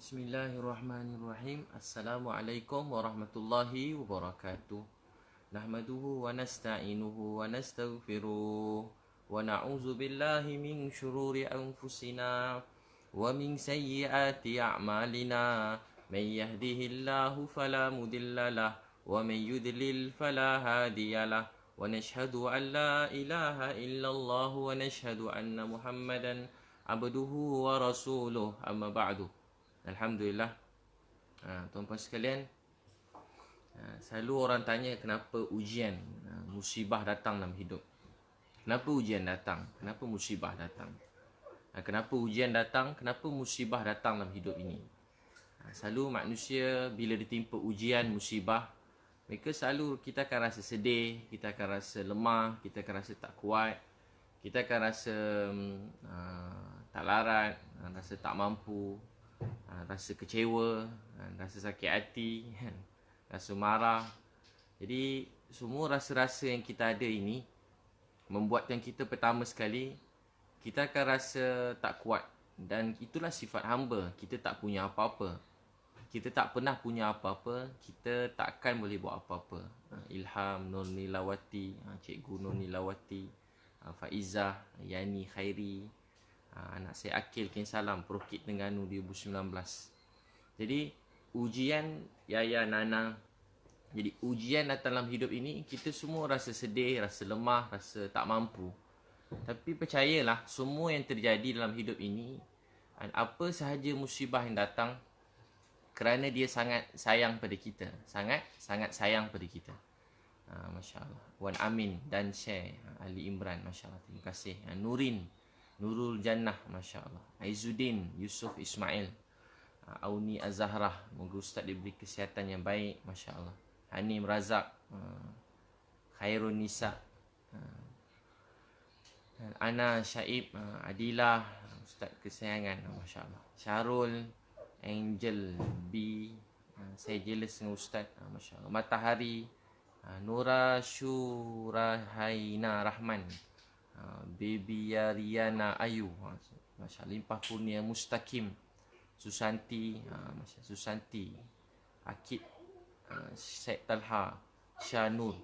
Bismillahirrahmanirrahim. Assalamualaikum warahmatullahi wabarakatuh. Nahmaduhu wa nasta'inuhu wa nastaghfiruh wa na'udzu billahi min syururi anfusina wa min sayyiati a'malina. Man yahdihillahu fala mudilla lah wa man yudlil fala hadiya lah. Wa nashhadu an la ilaha illallah wa nashhadu anna Muhammadan abduhu wa rasuluh. Amma ba'du. Alhamdulillah. Tuan-tuan sekalian, selalu orang tanya kenapa ujian, musibah datang dalam hidup. Kenapa ujian datang? Kenapa musibah datang? Kenapa ujian datang? Kenapa musibah datang dalam hidup ini? Selalu manusia bila ditimpa ujian, musibah, mereka selalu kita akan rasa sedih, kita akan rasa lemah, kita akan rasa tak kuat, kita akan rasa tak larat, rasa tak mampu, rasa kecewa, rasa sakit hati, rasa marah. Jadi semua rasa-rasa yang kita ada ini membuatkan kita pertama sekali kita akan rasa tak kuat. Dan itulah sifat hamba. Kita tak punya apa-apa. Kita tak pernah punya apa-apa. Kita takkan boleh buat apa-apa. Ilham Nur Nilawati, Cikgu Nur Nilawati, Faizah, Yani Khairi, anak saya Akil Ken Salam, Prokit Terengganu 2019. Jadi ujian Yaya Nana. Jadi ujian datang dalam hidup ini, kita semua rasa sedih, rasa lemah, rasa tak mampu. Tapi percayalah, semua yang terjadi dalam hidup ini, apa sahaja musibah yang datang, kerana dia sangat sayang pada kita. Sangat sayang pada kita. Masya Allah. Wan Amin dan Syekh Ali Imran, Masya Allah. Terima kasih. Nurin, Nurul Jannah, Masya Allah. Aizuddin Yusuf Ismail, Auni Azharah, moga Ustaz diberi kesihatan yang baik, Masya Allah. Hanim Razak, Khairun Nisa, Ana Syaib, Adilah, Ustaz kesayangan, Masya Allah. Syarul, Angel B, saya jealous dengan Ustaz, Masya Allah. Matahari, Nura Syurahaina Rahman, Baby Yariana Ayu, Masya Allah. Limpah Kurnia Mustaqim, Susanti, Masya Allah. Susanti, Akid, Syed Talha, Syanur,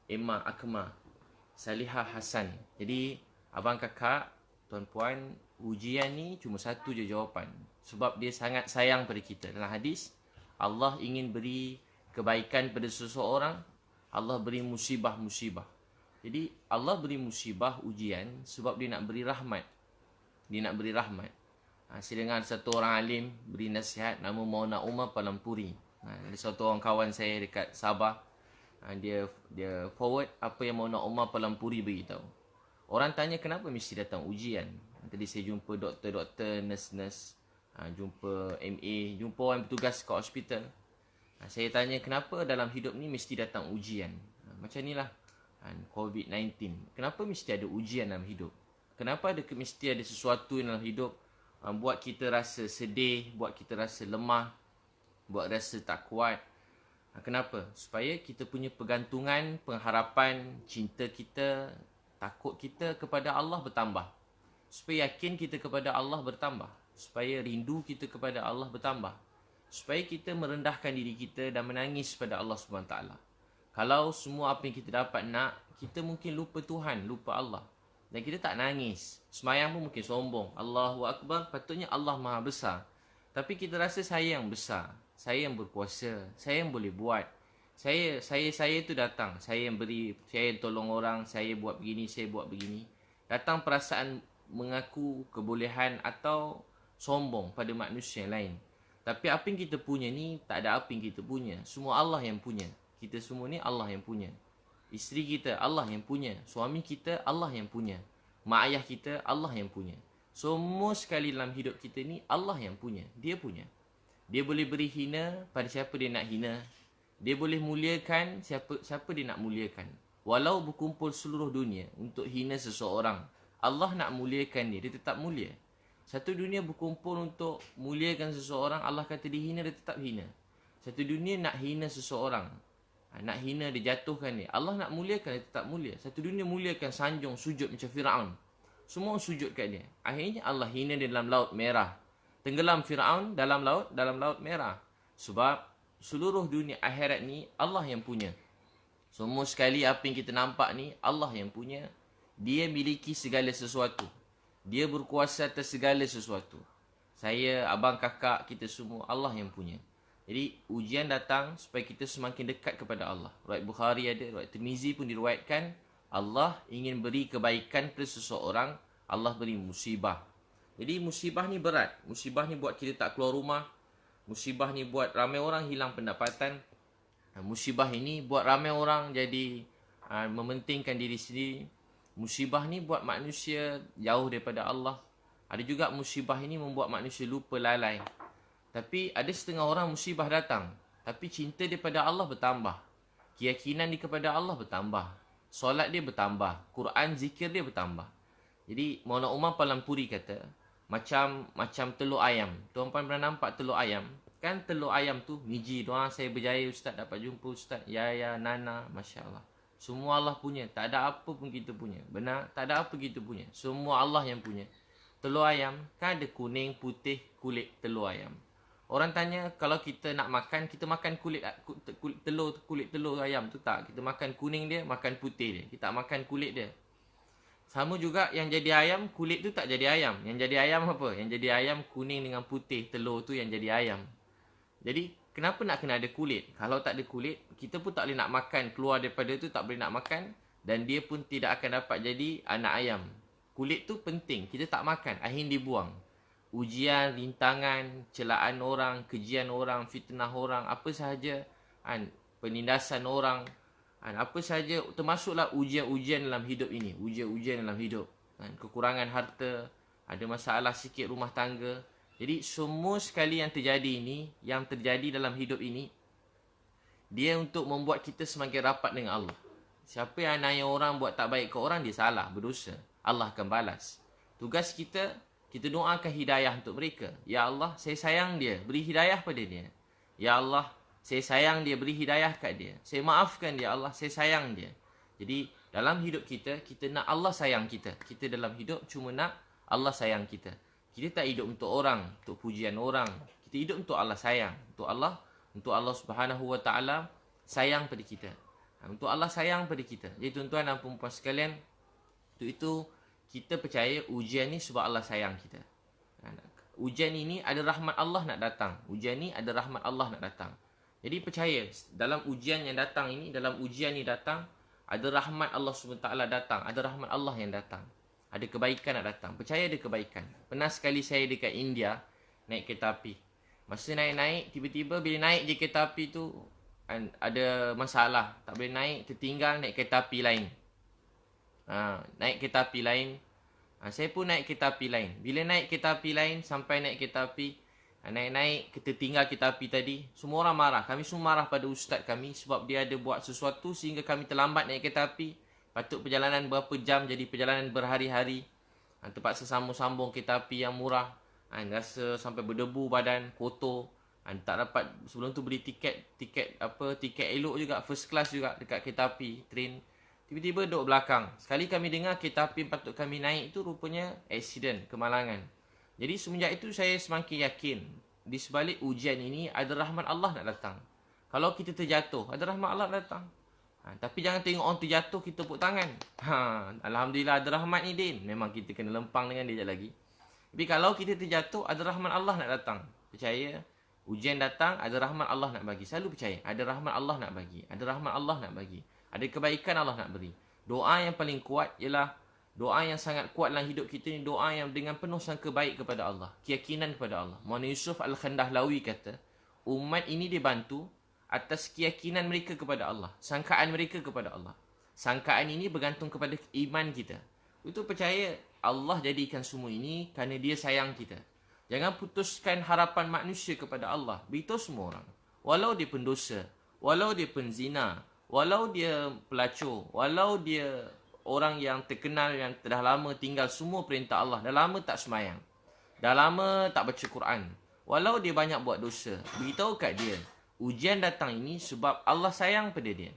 Emma Akma, Salihah Hasan. Jadi abang kakak, tuan-puan, ujian ni cuma satu je jawapan. Sebab dia sangat sayang pada kita. Dalam hadis, Allah ingin beri kebaikan pada seseorang, Allah beri musibah-musibah. Jadi Allah beri musibah, ujian sebab dia nak beri rahmat. Dia nak beri rahmat. Saya dengar satu orang alim beri nasihat, nama Mauna Umar Palampuri. Ada satu orang kawan saya dekat Sabah. Dia forward apa yang Mauna Umar Palampuri beritahu. Orang tanya kenapa mesti datang ujian. Tadi saya jumpa doktor-doktor, nurse-nurse, jumpa MA, jumpa orang bertugas kat hospital. Saya tanya kenapa dalam hidup ni mesti datang ujian. Macam ni lah, COVID-19. Kenapa mesti ada ujian dalam hidup? Kenapa mesti ada sesuatu dalam hidup buat kita rasa sedih, buat kita rasa lemah, buat rasa tak kuat. Kenapa? Supaya kita punya pergantungan, pengharapan, cinta kita, takut kita kepada Allah bertambah. Supaya yakin kita kepada Allah bertambah. Supaya rindu kita kepada Allah bertambah. Supaya kita merendahkan diri kita dan menangis pada Allah SWT. Kalau semua apa yang kita dapat nak, kita mungkin lupa Tuhan, lupa Allah. Dan kita tak nangis. Semayang pun mungkin sombong. Allahu Akbar, patutnya Allah Maha Besar. Tapi kita rasa saya yang besar. Saya yang berkuasa. Saya yang boleh buat. Saya tu datang. Saya yang beri, saya yang tolong orang. Saya buat begini, saya buat begini. Datang perasaan mengaku kebolehan atau sombong pada manusia yang lain. Tapi apa yang kita punya ni, tak ada apa yang kita punya. Semua Allah yang punya. Kita semua ni Allah yang punya. Isteri kita Allah yang punya. Suami kita Allah yang punya. Mak ayah kita Allah yang punya. Semua sekali dalam hidup kita ni Allah yang punya. Dia punya. Dia boleh beri hina pada siapa dia nak hina. Dia boleh muliakan siapa dia nak muliakan. Walau berkumpul seluruh dunia untuk hina seseorang, Allah nak muliakan dia tetap mulia. Satu dunia berkumpul untuk muliakan seseorang, Allah kata dihina, dia tetap hina. Satu dunia nak hina seseorang, nak hina dia, jatuhkan dia, Allah nak muliakan dia tetap mulia. Satu dunia muliakan, sanjung, sujud macam Fir'aun. Semua sujud kat dia. Akhirnya Allah hina dia dalam laut merah. Tenggelam Firaun dalam laut merah. Sebab seluruh dunia akhirat ni Allah yang punya. Semua sekali apa yang kita nampak ni Allah yang punya. Dia miliki segala sesuatu. Dia berkuasa atas segala sesuatu. Saya, abang, kakak, kita semua Allah yang punya. Jadi ujian datang supaya kita semakin dekat kepada Allah. Riwayat Bukhari ada, riwayat Tirmizi pun diriwayatkan, Allah ingin beri kebaikan kepada seseorang, Allah beri musibah. Jadi musibah ni berat. Musibah ni buat kita tak keluar rumah. Musibah ni buat ramai orang hilang pendapatan. Musibah ini buat ramai orang jadi mementingkan diri sendiri. Musibah ni buat manusia jauh daripada Allah. Ada juga musibah ini membuat manusia lupa lalai. Tapi ada setengah orang musibah datang, tapi cinta dia pada Allah bertambah. Keyakinan dia kepada Allah bertambah. Solat dia bertambah. Quran, zikir dia bertambah. Jadi Maulana Umar Palampuri kata, macam telur ayam. Tuan-tuan pernah nampak telur ayam? Kan telur ayam tu biji doa saya berjaya ustaz, dapat jumpa ustaz. Ya, Nana, Masya Allah. Semua Allah punya. Tak ada apa pun kita punya. Benar? Tak ada apa kita punya. Semua Allah yang punya. Telur ayam, kan ada kuning, putih, kulit telur ayam. Orang tanya, kalau kita nak makan, kita makan kulit telur ayam tu tak. Kita makan kuning dia, makan putih dia. Kita tak makan kulit dia. Sama juga yang jadi ayam, kulit tu tak jadi ayam. Yang jadi ayam apa? Yang jadi ayam kuning dengan putih, telur tu yang jadi ayam. Jadi, kenapa nak kena ada kulit? Kalau tak ada kulit, kita pun tak boleh nak makan. Keluar daripada tu tak boleh nak makan. Dan dia pun tidak akan dapat jadi anak ayam. Kulit tu penting. Kita tak makan, akhirnya dibuang. Ujian, rintangan, celaan orang, kejian orang, fitnah orang, apa sahaja, penindasan orang, apa sahaja, termasuklah ujian-ujian dalam hidup ini. Ujian-ujian dalam hidup. Kekurangan harta, ada masalah sikit rumah tangga. Jadi semua sekali yang terjadi ini, yang terjadi dalam hidup ini, dia untuk membuat kita semakin rapat dengan Allah. Siapa yang nanya orang buat tak baik ke orang, dia salah, berdosa. Allah akan balas. Tugas kita doakan hidayah untuk mereka. Ya Allah, saya sayang dia, beri hidayah pada dia. Ya Allah, saya sayang dia, beri hidayah kat dia. Saya maafkan dia, Allah, saya sayang dia. Jadi, dalam hidup kita, kita nak Allah sayang kita. Kita dalam hidup cuma nak Allah sayang kita. Kita tak hidup untuk orang, untuk pujian orang. Kita hidup untuk Allah sayang. Untuk Allah Subhanahu Wa Taala sayang pada kita. Untuk Allah sayang pada kita. Jadi tuan-tuan dan puan-puan sekalian, untuk itu kita percaya ujian ni sebab Allah sayang kita. Ujian ini ada rahmat Allah nak datang. Ujian ni ada rahmat Allah nak datang. Jadi percaya dalam ujian yang datang ini, dalam ujian ni datang, ada rahmat Allah SWT datang. Ada rahmat Allah yang datang. Ada kebaikan nak datang. Percaya ada kebaikan. Pernah sekali saya dekat India, naik kereta api. Masa naik-naik, tiba-tiba bila naik je kereta api tu, ada masalah. Tak boleh naik, tertinggal naik kereta api lain. Naik kereta api lain. Saya pun naik kereta api lain. Bila naik kereta api lain, sampai naik kereta api, naik-naik, kita tinggal kereta api tadi, semua orang marah. Kami semua marah pada ustaz kami sebab dia ada buat sesuatu sehingga kami terlambat naik kereta api. Patut perjalanan berapa jam jadi perjalanan berhari-hari. Terpaksa sambung-sambung kereta api yang murah. Rasa sampai berdebu badan, kotor. Tak dapat, sebelum tu beli tiket elok juga, first class juga dekat kereta api, train. Tiba-tiba duduk belakang. Sekali kami dengar kereta api patut kami naik tu rupanya accident, kemalangan. Jadi semenjak itu saya semakin yakin di sebalik ujian ini ada rahmat Allah nak datang. Kalau kita terjatuh, ada rahmat Allah nak datang. Tapi jangan tengok orang terjatuh kita tepuk tangan. Alhamdulillah ada rahmat ni Din. Memang kita kena lempang dengan dia sekejap lagi. Tapi kalau kita terjatuh, ada rahmat Allah nak datang. Percaya, ujian datang, ada rahmat Allah nak bagi. Selalu percaya, ada rahmat Allah nak bagi. Ada rahmat Allah nak bagi. Ada kebaikan Allah nak beri. Doa yang paling kuat ialah doa yang sangat kuat dalam hidup kita ni, doa yang dengan penuh sangka baik kepada Allah, keyakinan kepada Allah. Maulana Yusuf Al-Khandahlawi kata, umat ini dibantu atas keyakinan mereka kepada Allah, sangkaan mereka kepada Allah. Sangkaan ini bergantung kepada iman kita. Itu percaya Allah jadikan semua ini kerana dia sayang kita. Jangan putuskan harapan manusia kepada Allah. Beritahu semua orang. Walau dia pendosa, walau dia penzina, walau dia pelacur, walau dia orang yang terkenal yang dah lama tinggal semua perintah Allah, dah lama tak semayang, dah lama tak baca Quran, walau dia banyak buat dosa, beritahu kat dia, ujian datang ini sebab Allah sayang pada dia.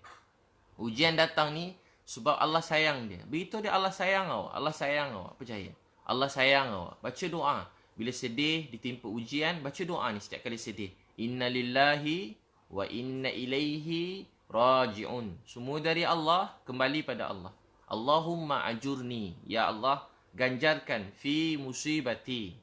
Ujian datang ni sebab Allah sayang dia. Beritahu dia Allah sayang awak, Allah sayang awak, percaya. Allah sayang awak. Baca doa. Bila sedih, ditimpa ujian, baca doa ni setiap kali sedih. Inna lillahi wa inna ilaihi raji'un. Semua dari Allah, kembali pada Allah. Allahumma ajurni. Ya Allah, ganjarkan fi musibati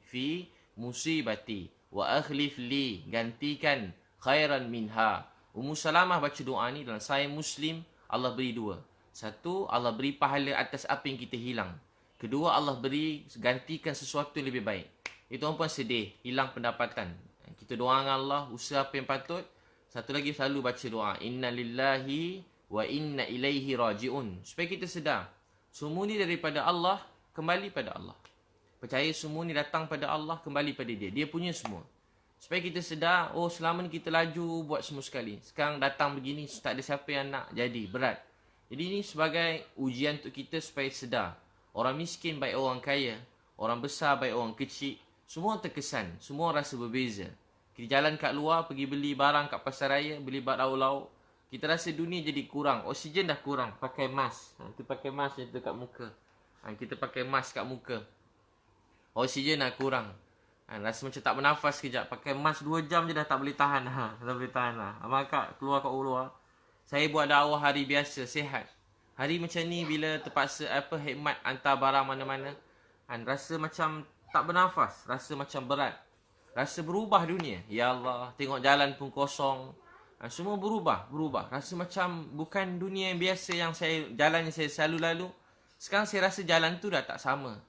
wa akhlif li, gantikan khairan minha. Ummu Salamah baca doa ni dalam Sahih Muslim, Allah beri dua. Satu, Allah beri pahala atas apa yang kita hilang. Kedua, Allah beri gantikan sesuatu yang lebih baik. Itu orang pun sedih, hilang pendapatan. Kita doa dengan Allah, usaha apa yang patut. Satu lagi selalu baca doa, inna lillahi wa inna ilaihi raji'un. Supaya kita sedar, semua ni daripada Allah, kembali pada Allah. Percaya semua ni datang pada Allah, kembali pada dia. Dia punya semua. Supaya kita sedar, oh selama ni kita laju buat semua sekali. Sekarang datang begini, tak ada siapa yang nak, jadi berat. Jadi ini sebagai ujian untuk kita supaya sedar. Orang miskin baik orang kaya, orang besar baik orang kecil, semua terkesan, semua rasa berbeza. Kita jalan kat luar, pergi beli barang kat pasar raya, beli lauk-lauk. Kita rasa dunia jadi kurang, oksigen dah kurang, pakai mask. Kita pakai mask je kat muka. Kita pakai mask kat muka. Oksigen dah kurang. Rasa macam tak bernafas sekejap. Pakai mask 2 jam je dah tak boleh tahan. Tak boleh tahan lah. Abang Kak keluar kat luar. Saya buat dakwah hari biasa, sihat. Hari macam ni bila terpaksa khidmat hantar barang mana-mana. Rasa macam tak bernafas. Rasa macam berat. Rasa berubah dunia. Ya Allah, tengok jalan pun kosong. Semua berubah. Rasa macam bukan dunia yang biasa yang jalan yang saya selalu lalu. Sekarang saya rasa jalan tu dah tak sama.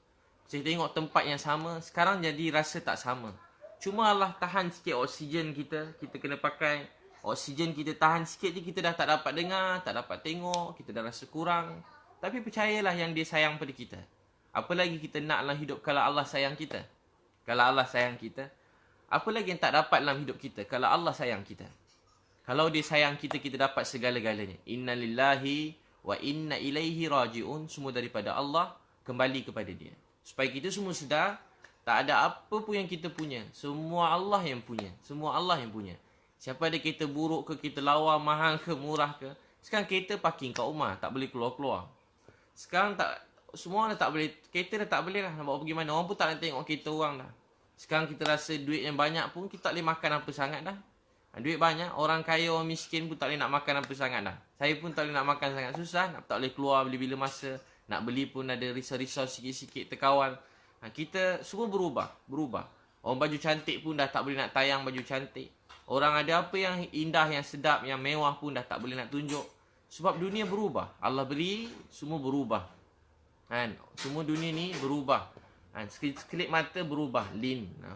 Saya tengok tempat yang sama, sekarang jadi rasa tak sama. Cuma Allah tahan sikit oksigen kita. Kita kena pakai oksigen kita tahan sikit je, kita dah tak dapat dengar, tak dapat tengok, kita dah rasa kurang. Tapi percayalah yang dia sayang pada kita. Apa lagi kita nak dalam hidup kalau Allah sayang kita? Kalau Allah sayang kita, apa lagi yang tak dapat dalam hidup kita kalau Allah sayang kita? Kalau dia sayang kita, kita dapat segala-galanya. Inna lillahi wa inna ilaihi raji'un. Semua daripada Allah, kembali kepada dia. Supaya kita semua sedar, tak ada apa pun yang kita punya. Semua Allah yang punya. Semua Allah yang punya. Siapa ada kereta buruk ke, kereta lawa, mahal ke, murah ke. Sekarang kereta parking kat rumah, tak boleh keluar-keluar. Sekarang semua dah tak boleh, kereta dah tak boleh lah nak bawa pergi mana. Orang pun tak nak tengok kereta orang dah. Sekarang kita rasa duit yang banyak pun, kita tak boleh makan apa sangat dah. Duit banyak, orang kaya, orang miskin pun tak boleh nak makan apa sangat dah. Saya pun tak boleh nak makan sangat, susah. Tak boleh keluar bila-bila masa. Nak beli pun ada risau-risau sikit-sikit terkawal. Kita semua berubah. Orang baju cantik pun dah tak boleh nak tayang baju cantik. Orang ada apa yang indah, yang sedap, yang mewah pun dah tak boleh nak tunjuk. Sebab dunia berubah. Allah beri, semua berubah. Semua dunia ni berubah. Sekelip mata berubah.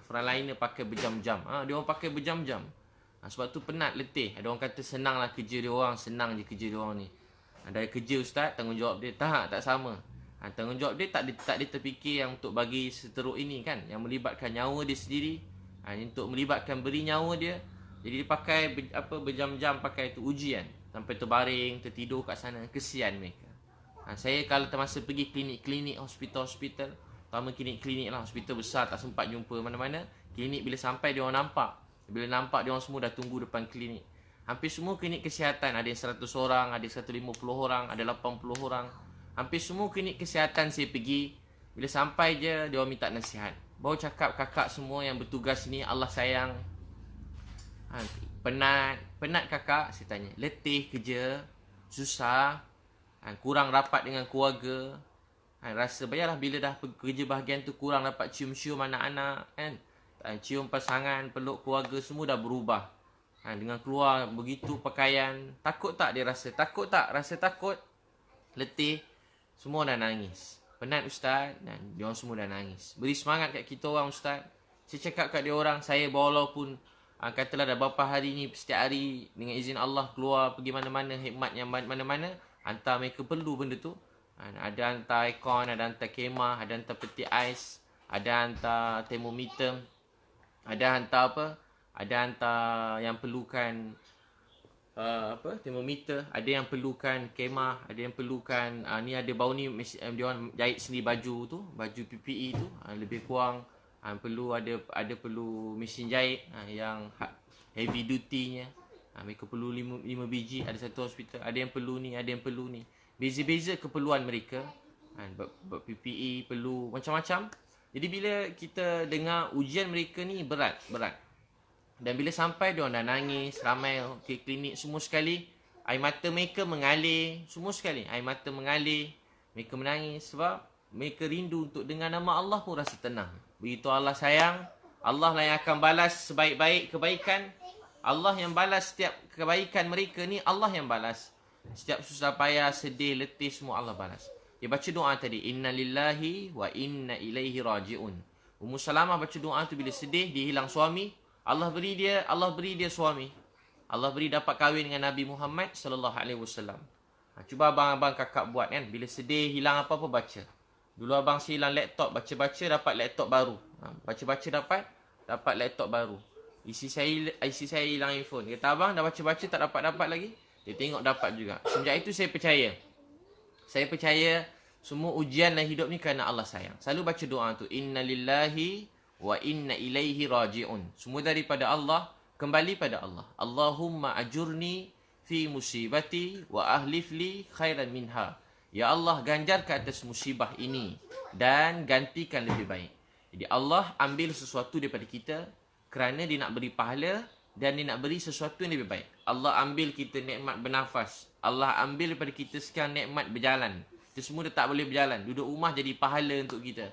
Frontliner pakai berjam-jam. Dia orang pakai berjam-jam. Sebab tu penat, letih. Ada orang kata senang lah kerja dia orang. Senang je kerja dia orang ni. Dari kerja ustaz, tanggungjawab dia tak sama. Tanggungjawab dia tak dia terfikir yang untuk bagi seteruk ini kan, yang melibatkan nyawa dia sendiri. Untuk melibatkan beri nyawa dia. Jadi dia pakai berjam-jam pakai tu ujian. Sampai terbaring, tertidur kat sana. Kesian mereka. Saya kalau termasa pergi klinik-klinik, hospital-hospital, terutama klinik-klinik lah, hospital besar tak sempat jumpa mana-mana. Klinik bila sampai dia orang nampak. Bila nampak dia orang semua dah tunggu depan klinik. Hampir semua klinik kesihatan, ada yang 100 orang, ada 150 orang, ada 80 orang. Hampir semua klinik kesihatan saya pergi, bila sampai je, dia orang minta nasihat. Baru cakap kakak semua yang bertugas ni, Allah sayang. Penat kakak, saya tanya. Letih kerja, susah, kurang rapat dengan keluarga. Rasa bayarlah bila dah kerja bahagian tu kurang dapat cium-cium anak-anak kan. Cium pasangan, peluk keluarga, semua dah berubah. Dengan keluar begitu pakaian, takut tak dia rasa? Takut tak? Rasa takut, letih, semua dah nangis. Penat ustaz, dan dia orang semua dah nangis. Beri semangat kat kita orang ustaz. Saya cakap kat dia orang, saya walaupun katalah dah berapa hari ni, setiap hari dengan izin Allah keluar pergi mana-mana, khidmat yang mana-mana, hantar mereka perlu benda tu. Ada hantar aircon, ada hantar kemah, ada hantar peti ais, ada hantar termometer, ada hantar ada hantar yang perlukan termometer, ada yang perlukan kemah, ada yang perlukan ni ada bau ni dia orang jahit sendiri baju tu, baju PPE tu, lebih kurang perlu perlu mesin jahit yang heavy duty-nya. Mereka perlu 5 biji, ada satu hospital, ada yang perlu ni, ada yang perlu ni. Beza-beza keperluan mereka. PPE perlu macam-macam. Jadi bila kita dengar ujian mereka ni berat. Dan bila sampai diorang dah nangis, ramai ke klinik semua sekali, air mata mereka mengalir, semua sekali. Air mata mengalir, mereka menangis sebab mereka rindu untuk dengar nama Allah pun rasa tenang. Begitu Allah sayang, Allah lah yang akan balas sebaik-baik kebaikan. Allah yang balas setiap kebaikan mereka ni, Allah yang balas. Setiap susah payah, sedih, letih, semua Allah balas. Dia baca doa tadi, Inna lillahi wa inna ilaihi raji'un. Ummu Salamah baca doa tu bila sedih, dia hilang suami. Allah beri dia suami. Allah beri dapat kahwin dengan Nabi Muhammad sallallahu alaihi wasallam. Cuba abang-abang kakak buat kan, bila sedih hilang apa-apa baca. Dulu abang hilang laptop, baca-baca dapat laptop baru. Baca-baca dapat laptop baru. Isi saya hilang iPhone. Kata abang dah baca-baca tak dapat lagi. Dia tengok dapat juga. Semenjak itu saya percaya. Saya percaya semua ujian dalam hidup ni kerana Allah sayang. Selalu baca doa tu, Inna lillahi wa inna ilaihi raji'un. Semua daripada Allah, kembali pada Allah. Allahumma ajurni fi musibati wa ahlif li khairan minha. Ya Allah, ganjar ke atas musibah ini dan gantikan lebih baik. Jadi Allah ambil sesuatu daripada kita kerana dia nak beri pahala dan dia nak beri sesuatu yang lebih baik. Allah ambil kita nikmat bernafas. Allah ambil daripada kita sekarang nikmat berjalan. Kita semua dah tak boleh berjalan. Duduk rumah jadi pahala untuk kita.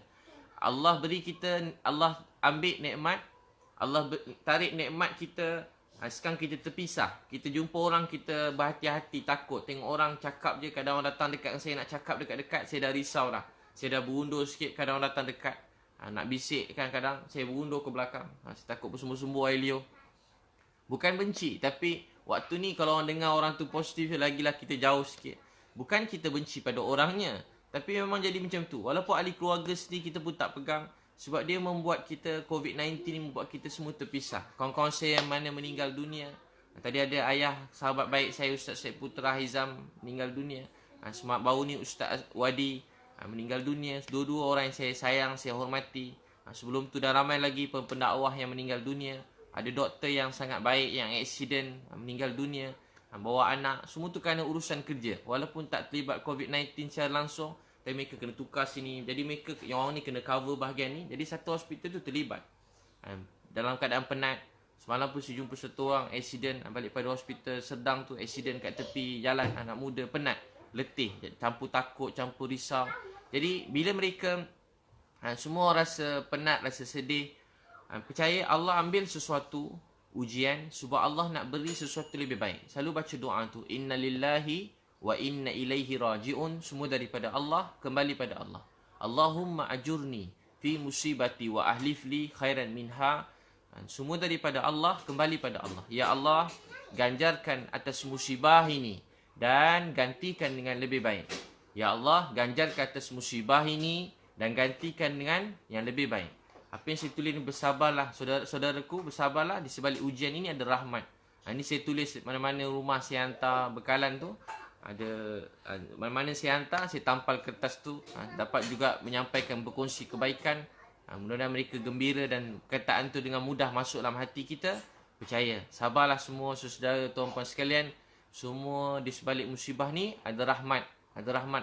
Allah beri kita, Allah ambil nikmat, Allah tarik nikmat kita. Sekarang kita terpisah. Kita jumpa orang, kita berhati-hati, takut. Tengok orang cakap je, kadang orang datang dekat saya nak cakap dekat-dekat, saya dah risau dah. Saya dah berundur sikit, kadang orang datang dekat. Nak bisik kan kadang, saya berundur ke belakang. Saya takut bersumbu-sumbu air liur. Bukan benci, tapi waktu ni kalau orang dengar orang tu positif, lagilah kita jauh sikit. Bukan kita benci pada orangnya, tapi memang jadi macam tu. Walaupun ahli keluarga sendiri kita pun tak pegang. Sebab dia membuat kita, COVID-19 ni membuat kita semua terpisah. Kawan-kawan saya yang mana meninggal dunia. Tadi ada ayah, sahabat baik saya, Ustaz Syed Putra Hizam meninggal dunia. Semalam baru ni Ustaz Wadi meninggal dunia. Dua-dua orang yang saya sayang, saya hormati. Sebelum tu dah ramai lagi pendakwah yang meninggal dunia. Ada doktor yang sangat baik yang aksiden meninggal dunia, bawa anak. Semua tu kerana urusan kerja. Walaupun tak terlibat COVID-19 secara langsung, tapi mereka kena tukar sini. Jadi mereka, yang orang ni kena cover bahagian ni. Jadi satu hospital tu terlibat. Dalam keadaan penat. Semalam pun saya jumpa satu orang aksiden balik pada hospital sedang tu. Aksiden kat tepi jalan, anak muda, penat, letih, campur takut, campur risau. Jadi bila mereka semua rasa penat, rasa sedih, percaya Allah ambil sesuatu ujian sebab Allah nak beri sesuatu lebih baik. Selalu baca doa tu, Inna lillahi wa inna ilaihi raji'un. Semua daripada Allah, kembali pada Allah. Allahumma ajurni fi musibati wa ahlif li khairan minha. Semua daripada Allah, kembali pada Allah. Ya Allah, ganjarkan atas musibah ini dan gantikan dengan lebih baik. Ya Allah, ganjarkan atas musibah ini dan gantikan dengan yang lebih baik. Apa yang saya tulis ni, bersabarlah saudara-saudaraku, bersabarlah, di sebalik ujian ini ada rahmat. Ini saya tulis mana-mana rumah saya hantar bekalan tu, ada mana-mana saya hantar, saya tampal kertas tu, dapat juga menyampaikan, berkongsi kebaikan. Mudah-mudahan mereka gembira dan perkataan tu dengan mudah masuk dalam hati kita. Percaya, sabarlah semua saudara, tuan-puan sekalian. Semua di sebalik musibah ni ada rahmat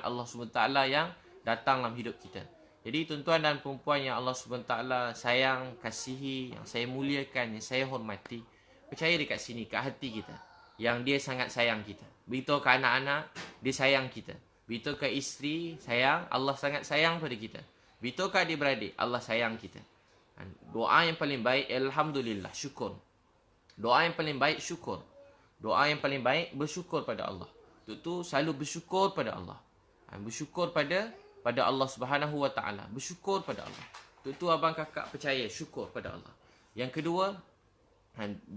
Allah SWT yang datang dalam hidup kita. Jadi tuan-tuan dan perempuan yang Allah SWT sayang, kasihi, yang saya muliakan, yang saya hormati, percaya dekat sini, kat hati kita, yang dia sangat sayang kita. Beritahu ke anak-anak, dia sayang kita. Beritahu ke isteri, sayang, Allah sangat sayang pada kita. Beritahu ke adik-beradik, Allah sayang kita. Doa yang paling baik, Alhamdulillah, syukur. Doa yang paling baik, syukur. Doa yang paling baik, bersyukur pada Allah. Itu selalu bersyukur pada Allah. Bersyukur pada Allah Subhanahu Wa Taala. Bersyukur pada Allah. Itu abang kakak percaya, syukur pada Allah. Yang kedua,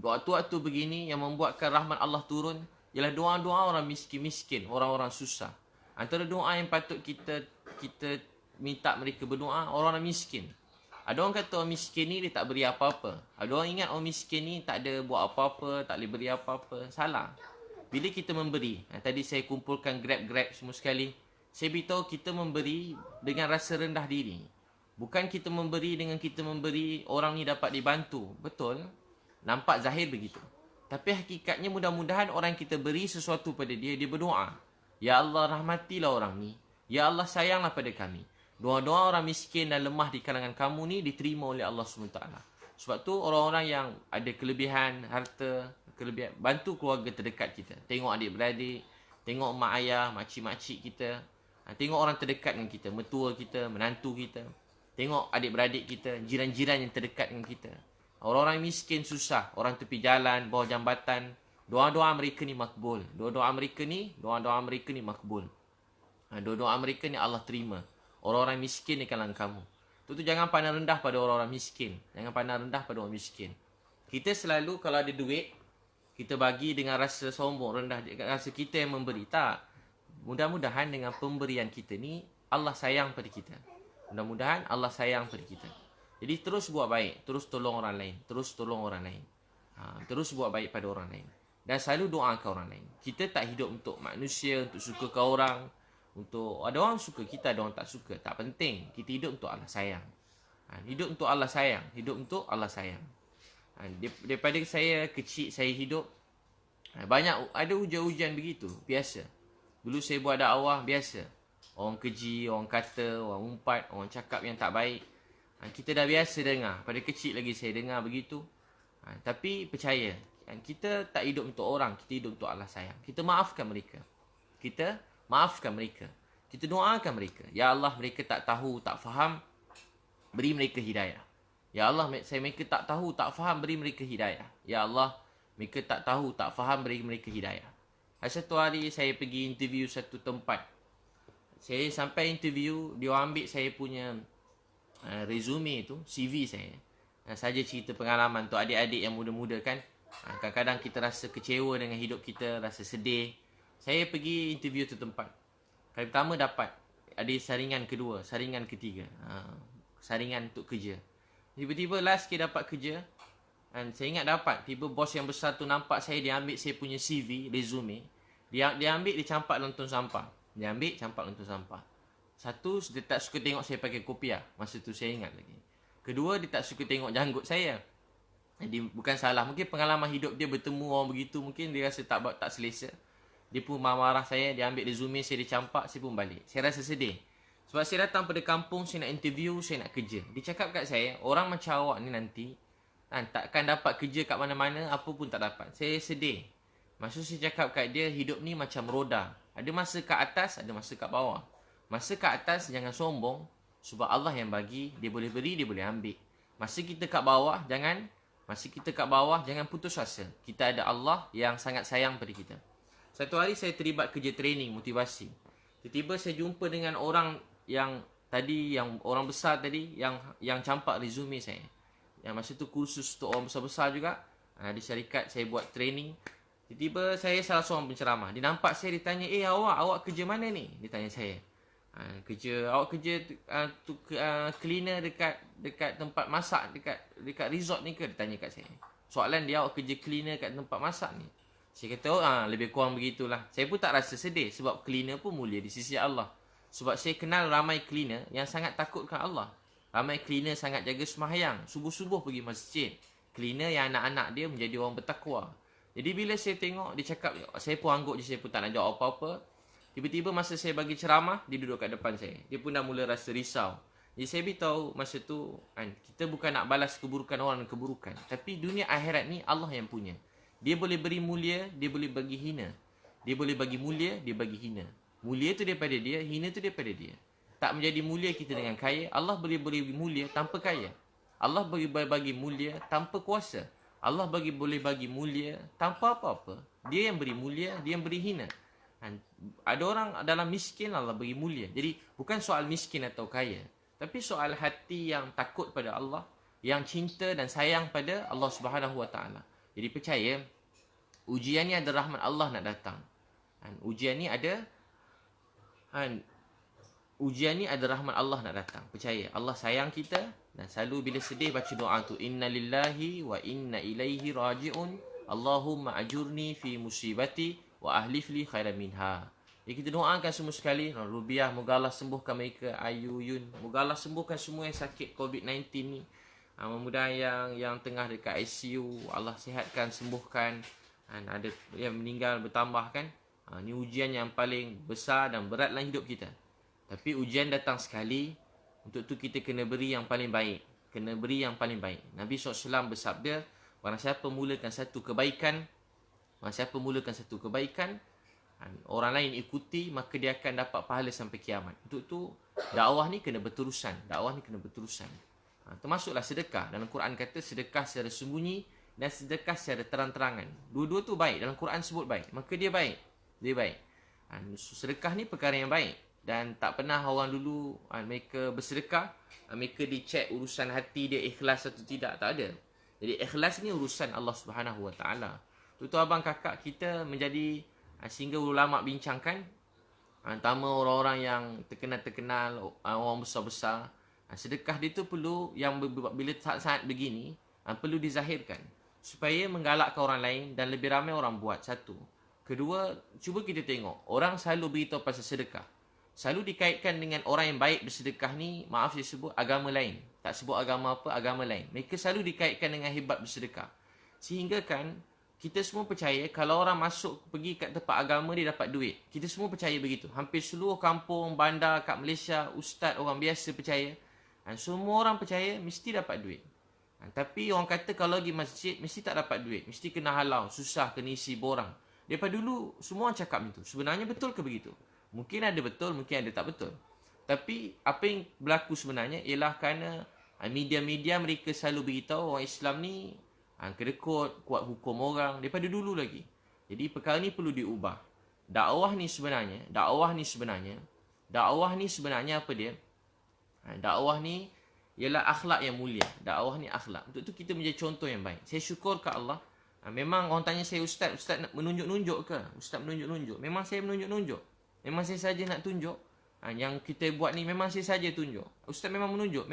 waktu-waktu begini yang membuatkan rahmat Allah turun ialah doa-doa orang miskin-miskin, orang-orang susah. Antara doa yang patut kita minta mereka berdoa, orang miskin. Ada orang kata orang miskin ni dia tak beri apa-apa. Ada orang ingat orang miskin ni tak ada buat apa-apa, tak boleh beri apa-apa. Salah. Bila kita memberi, tadi saya kumpulkan grab semua sekali. Saya beritahu kita memberi dengan rasa rendah diri. Bukan kita memberi dengan kita memberi orang ni dapat dibantu. Betul. Nampak zahir begitu. Tapi hakikatnya mudah-mudahan orang kita beri sesuatu pada dia, dia berdoa. Ya Allah, rahmatilah orang ni. Ya Allah, sayanglah pada kami. Doa-doa orang miskin dan lemah di kalangan kamu ni diterima oleh Allah SWT. Sebab tu orang-orang yang ada kelebihan harta, kelebihan, bantu keluarga terdekat kita. Tengok adik-beradik, tengok mak ayah, makcik-makcik kita. Tengok orang terdekat dengan kita, mertua kita, menantu kita. Tengok adik-beradik kita, jiran-jiran yang terdekat dengan kita. Orang-orang miskin susah, orang tepi jalan, bawah jambatan. Doa-doa mereka ni makbul. Doa-doa mereka ni makbul. Doa-doa mereka ni Allah terima. Orang-orang miskin di kalangan kamu. Tu jangan pandang rendah pada orang-orang miskin. Jangan pandang rendah pada orang miskin. Kita selalu kalau ada duit, kita bagi dengan rasa sombong, rendah, rasa kita yang memberi. Tak. Mudah-mudahan dengan pemberian kita ni, Allah sayang pada kita. Mudah-mudahan Allah sayang pada kita. Jadi terus buat baik. Terus tolong orang lain. Terus tolong orang lain. Terus buat baik pada orang lain. Dan selalu doakan orang lain. Kita tak hidup untuk manusia, untuk sukakan orang. Untuk ada orang suka kita, ada orang tak suka. Tak penting. Kita hidup untuk Allah sayang. Hidup untuk Allah sayang. Hidup untuk Allah sayang. Daripada saya kecil, saya hidup. Banyak ada ujian-ujian begitu. Biasa. Dulu saya buat dakwah, biasa. Orang keji, orang kata, orang umpat, orang cakap yang tak baik. Kita dah biasa dengar. Pada kecil lagi saya dengar begitu. Tapi percaya. Kita tak hidup untuk orang. Kita hidup untuk Allah sayang. Kita maafkan mereka. Kita maafkan mereka. Kita doakan mereka. Ya Allah, mereka tak tahu, tak faham. Beri mereka hidayah. Ya Allah, mereka tak tahu, tak faham. Beri mereka hidayah. Ya Allah, mereka tak tahu, tak faham. Beri mereka hidayah. Satu hari saya pergi interview satu tempat. Saya sampai interview, dia ambil saya punya resume tu, CV saya. Saja cerita pengalaman tu adik-adik yang muda-muda kan. Kadang-kadang kita rasa kecewa dengan hidup kita, rasa sedih. Saya pergi interview tu tempat. Kali pertama dapat. Ada saringan kedua, saringan ketiga. Saringan untuk kerja. Tiba-tiba last sikit dapat kerja. Dan saya ingat dapat. Tiba bos yang besar tu nampak saya, dia ambil saya punya CV, resume. Dia ambil, dia campak dalam tong sampah. Dia ambil, campak dalam tong sampah. Satu, dia tak suka tengok saya pakai kopiah. Masa tu saya ingat lagi. Kedua, dia tak suka tengok janggut saya. Jadi bukan salah. Mungkin pengalaman hidup dia bertemu orang begitu. Mungkin dia rasa tak selesa. Dia pun marah-marah saya. Dia ambil resume saya, dia campak. Saya pun balik. Saya rasa sedih. Sebab saya datang pada kampung, saya nak interview, saya nak kerja. Dia cakap kat saya, orang macam awak ni nanti takkan dapat kerja kat mana-mana, apa pun tak dapat. Saya sedih. Maksud saya cakap kat dia, hidup ni macam roda. Ada masa kat atas, ada masa kat bawah. Masa kat atas, jangan sombong. Sebab Allah yang bagi, dia boleh beri, dia boleh ambil. Masa kita kat bawah, jangan putus asa. Kita ada Allah yang sangat sayang pada kita. Satu hari saya terlibat kerja training, motivasi. Tiba-tiba saya jumpa dengan orang yang orang besar tadi, yang campak resume saya. Yang masa tu kursus untuk orang besar-besar juga. Di syarikat saya buat training. Tiba-tiba saya salah seorang penceramah. Dia nampak saya, dia tanya, awak kerja mana ni? Dia tanya saya. Awak kerja cleaner dekat tempat masak dekat resort ni ke? Dia tanya kat saya. Soalan dia, awak kerja cleaner kat tempat masak ni. Saya kata, lebih kurang begitulah. Saya pun tak rasa sedih sebab cleaner pun mulia di sisi Allah. Sebab saya kenal ramai cleaner yang sangat takutkan Allah. Ramai cleaner sangat jaga sembahyang, subuh-subuh pergi masjid. Cleaner yang anak-anak dia menjadi orang bertakwa. Jadi bila saya tengok, dia cakap, saya pun angguk je, saya pun tak nak jawab apa-apa. Tiba-tiba masa saya bagi ceramah, dia duduk kat depan saya. Dia pun dah mula rasa risau. Jadi saya beritahu masa tu, kita bukan nak balas keburukan orang dengan keburukan. Tapi dunia akhirat ni Allah yang punya. Dia boleh beri mulia, dia boleh bagi hina. Dia boleh bagi mulia, dia bagi hina. Mulia tu daripada dia, hina tu daripada dia. Tak menjadi mulia kita dengan kaya. Allah boleh beri mulia tanpa kaya. Allah boleh bagi mulia tanpa kuasa. Allah boleh bagi mulia tanpa apa-apa. Dia yang beri mulia, dia yang beri hina. Ada orang dalam miskin, Allah bagi mulia. Jadi bukan soal miskin atau kaya, tapi soal hati yang takut pada Allah, yang cinta dan sayang pada Allah Subhanahu Wa Taala. Jadi percaya, ujian ni ada rahmat Allah nak datang. Ujian ni ada rahmat Allah nak datang. Percaya, Allah sayang kita. Dan selalu bila sedih baca doa tu, Inna lillahi wa inna ilaihi raji'un. Allahumma ajurni fi musibati wa ahlif li khairan minha. Jadi kita doakan semua sekali, Rubiah, moga Allah sembuhkan mereka, Ayu, Yun, moga Allah sembuhkan semua yang sakit COVID-19 ni. Mudah-mudahan yang tengah dekat ICU, Allah sihatkan, sembuhkan. Ada yang meninggal bertambah kan. Ni ujian yang paling besar dan berat dalam hidup kita. Tapi ujian datang sekali, Untuk tu kita kena beri yang paling baik. Kena beri yang paling baik. Nabi SAW bersabda, barang siapa mulakan satu kebaikan, orang lain ikuti, maka dia akan dapat pahala sampai kiamat. Untuk tu dakwah ni kena berterusan. Termasuklah sedekah. Dalam Quran kata sedekah secara sembunyi dan sedekah secara terang-terangan. Dua-dua tu baik. Dalam Quran sebut baik. Maka dia baik. Sedekah ni perkara yang baik. Dan tak pernah orang dulu mereka bersedekah, mereka dicek urusan hati dia ikhlas atau tidak. Tak ada. Jadi ikhlas ni urusan Allah Subhanahu Wa Taala. Tu abang kakak kita menjadi, sehingga ulama bincangkan, terutama orang-orang yang terkenal, orang besar-besar, sedekah dia tu perlu, yang bila saat-saat begini, perlu dizahirkan supaya menggalakkan orang lain dan lebih ramai orang buat. Satu. Kedua, cuba kita tengok, orang selalu beritahu pasal sedekah, selalu dikaitkan dengan orang yang baik bersedekah ni, maaf saya sebut agama lain. Tak sebut agama apa, agama lain. Mereka selalu dikaitkan dengan hebat bersedekah. Sehingga kan, kita semua percaya kalau orang masuk pergi kat tempat agama dia dapat duit. Kita semua percaya begitu. Hampir seluruh kampung, bandar kat Malaysia, ustaz, orang biasa percaya. Semua orang percaya mesti dapat duit. Tapi orang kata kalau pergi masjid, mesti tak dapat duit. Mesti kena halau, susah, kena isi borang. Daripada dulu, semua orang cakap itu. Sebenarnya betul ke begitu? Mungkin ada betul, mungkin ada tak betul. Tapi apa yang berlaku sebenarnya ialah kerana media-media mereka selalu beritahu orang Islam ni kedekut, kuat hukum orang daripada dulu lagi. Jadi perkara ni perlu diubah. Dakwah ni sebenarnya apa dia? Dakwah ni ialah akhlak yang mulia. Dakwah ni akhlak. Untuk tu kita menjadi contoh yang baik. Saya syukur ke Allah. Memang orang tanya saya, ustaz nak menunjuk-nunjuk ke? Ustaz menunjuk-nunjuk. Memang saya menunjuk-nunjuk. Memang saya saja nak tunjuk. Yang kita buat ni memang saya saja tunjuk. Ustaz memang menunjuk.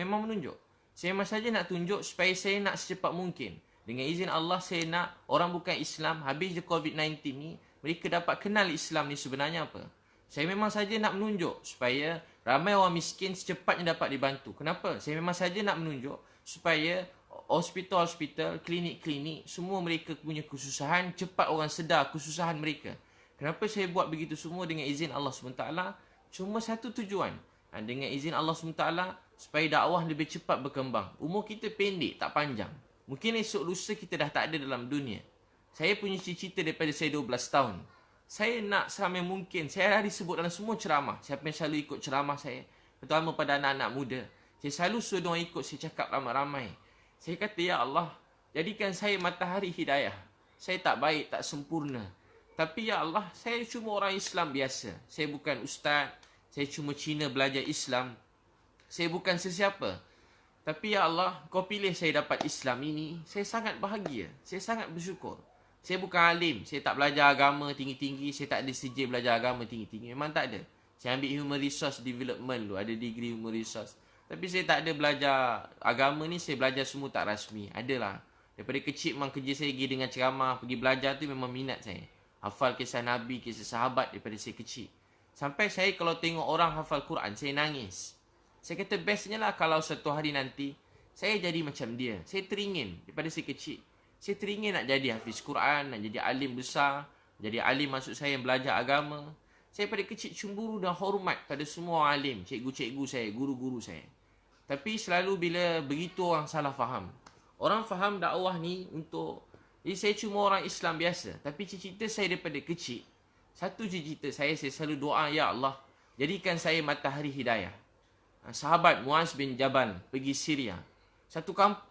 Saya memang saja nak tunjuk supaya saya nak secepat mungkin. Dengan izin Allah, saya nak orang bukan Islam, habis je COVID-19 ni, mereka dapat kenal Islam ni sebenarnya apa. Saya memang saja nak menunjuk supaya ramai orang miskin secepatnya dapat dibantu. Kenapa? Saya memang saja nak menunjuk supaya hospital-hospital, klinik-klinik, semua mereka punya kesusahan, cepat orang sedar kesusahan mereka. Kenapa saya buat begitu semua dengan izin Allah SWT? Cuma satu tujuan. Dengan izin Allah SWT, supaya dakwah lebih cepat berkembang. Umur kita pendek, tak panjang. Mungkin esok lusa kita dah tak ada dalam dunia. Saya punya cita-cita daripada saya 12 tahun. Saya nak seramai mungkin. Saya dah disebut dalam semua ceramah. Siapa yang selalu ikut ceramah saya, terutama pada anak-anak muda, saya selalu suruh diorang ikut saya cakap ramai-ramai. Saya kata, ya Allah, jadikan saya matahari hidayah. Saya tak baik, tak sempurna. Tapi ya Allah, saya cuma orang Islam biasa. Saya bukan ustaz. Saya cuma Cina belajar Islam. Saya bukan sesiapa. Tapi ya Allah, kau pilih saya dapat Islam ini. Saya sangat bahagia. Saya sangat bersyukur. Saya bukan alim. Saya tak belajar agama tinggi-tinggi. Saya tak ada sijil belajar agama tinggi-tinggi. Memang tak ada. Saya ambil Human Resource Development dulu. Ada degree Human Resource. Tapi saya tak ada belajar agama ni. Saya belajar semua tak rasmi. Adalah. Daripada kecil memang kerja saya pergi dengan ceramah. Pergi belajar tu memang minat saya. Hafal kisah Nabi, kisah sahabat daripada saya kecil. Sampai saya kalau tengok orang hafal Quran, saya nangis. Saya kata bestnya lah kalau satu hari nanti saya jadi macam dia. Saya teringin daripada saya kecil. Saya teringin nak jadi hafiz Quran, nak jadi alim besar. Jadi alim maksud saya yang belajar agama. Saya pada kecil cemburu dan hormat pada semua alim. Cikgu-cikgu saya, guru-guru saya. Tapi selalu bila begitu orang salah faham. Orang faham dakwah ni untuk... Jadi saya cuma orang Islam biasa. Tapi cita-cita saya daripada kecil. Satu cita-cita saya selalu doa, ya Allah, jadikan saya matahari hidayah. Sahabat Muaz bin Jabal pergi Syria.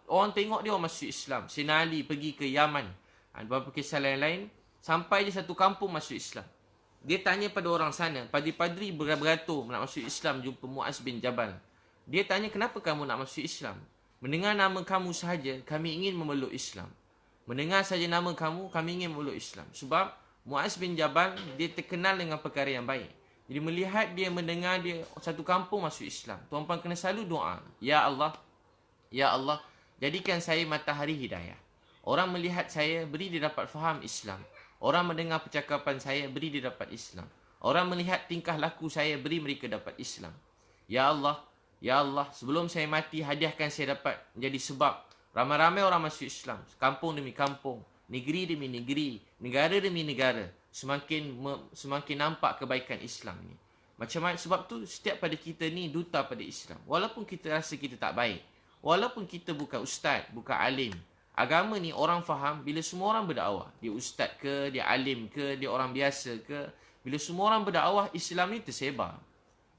Orang tengok dia orang masuk Islam. Sayyidina Ali pergi ke Yaman. Beberapa kisah lain-lain. Sampai je satu kampung masuk Islam. Dia tanya pada orang sana. Padri-padri beratur nak masuk Islam jumpa Muaz bin Jabal. Dia tanya, kenapa kamu nak masuk Islam? Mendengar nama kamu sahaja, kami ingin memeluk Islam. Mendengar saja nama kamu, kami ingin memeluk Islam. Sebab Muaz bin Jabal, dia terkenal dengan perkara yang baik. Jadi melihat dia, mendengar dia satu kampung masuk Islam, tuan-tuan kena selalu doa, ya Allah, jadikan saya matahari hidayah. Orang melihat saya, beri dia dapat faham Islam. Orang mendengar percakapan saya, beri dia dapat Islam. Orang melihat tingkah laku saya, beri mereka dapat Islam. Ya Allah, sebelum saya mati, hadiahkan saya dapat menjadi sebab ramai-ramai orang masuk Islam. Kampung demi kampung, negeri demi negeri, negara demi negara. Semakin nampak kebaikan Islam ni. Macam mana? Sebab tu setiap pada kita ni duta pada Islam. Walaupun kita rasa kita tak baik. Walaupun kita bukan ustaz, bukan alim. Agama ni orang faham bila semua orang berdakwah. Dia ustaz ke, dia alim ke, dia orang biasa ke. Bila semua orang berdakwah, Islam ni tersebar.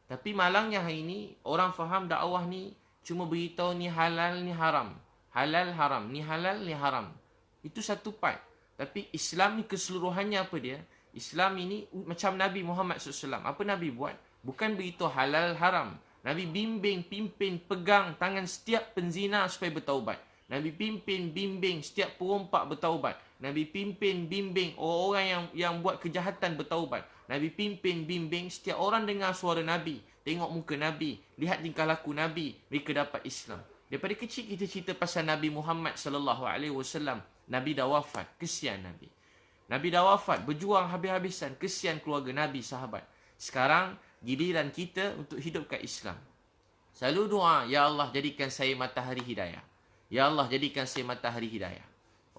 Tapi malangnya hari ni, orang faham dakwah ni cuma beritahu ni halal, ni haram. Halal, haram. Ni halal, ni haram. Itu satu part. Tapi Islam ni keseluruhannya apa dia? Islam ini macam Nabi Muhammad SAW. Apa Nabi buat? Bukan beritahu halal, haram. Nabi bimbing, pimpin, pegang tangan setiap penzina supaya bertaubat. Nabi pimpin, bimbing setiap perompak bertaubat. Nabi pimpin, bimbing orang-orang yang buat kejahatan bertaubat. Nabi pimpin, bimbing setiap orang dengar suara Nabi, tengok muka Nabi, lihat tingkah laku Nabi, mereka dapat Islam. Daripada kecil kita cerita pasal Nabi Muhammad SAW. Nabi dah wafat, kesian Nabi. Nabi dah wafat, berjuang habis-habisan, kesian keluarga Nabi, sahabat. Sekarang giliran kita untuk hidupkan Islam. Selalu doa, ya Allah jadikan saya matahari hidayah. Ya Allah jadikan saya matahari hidayah.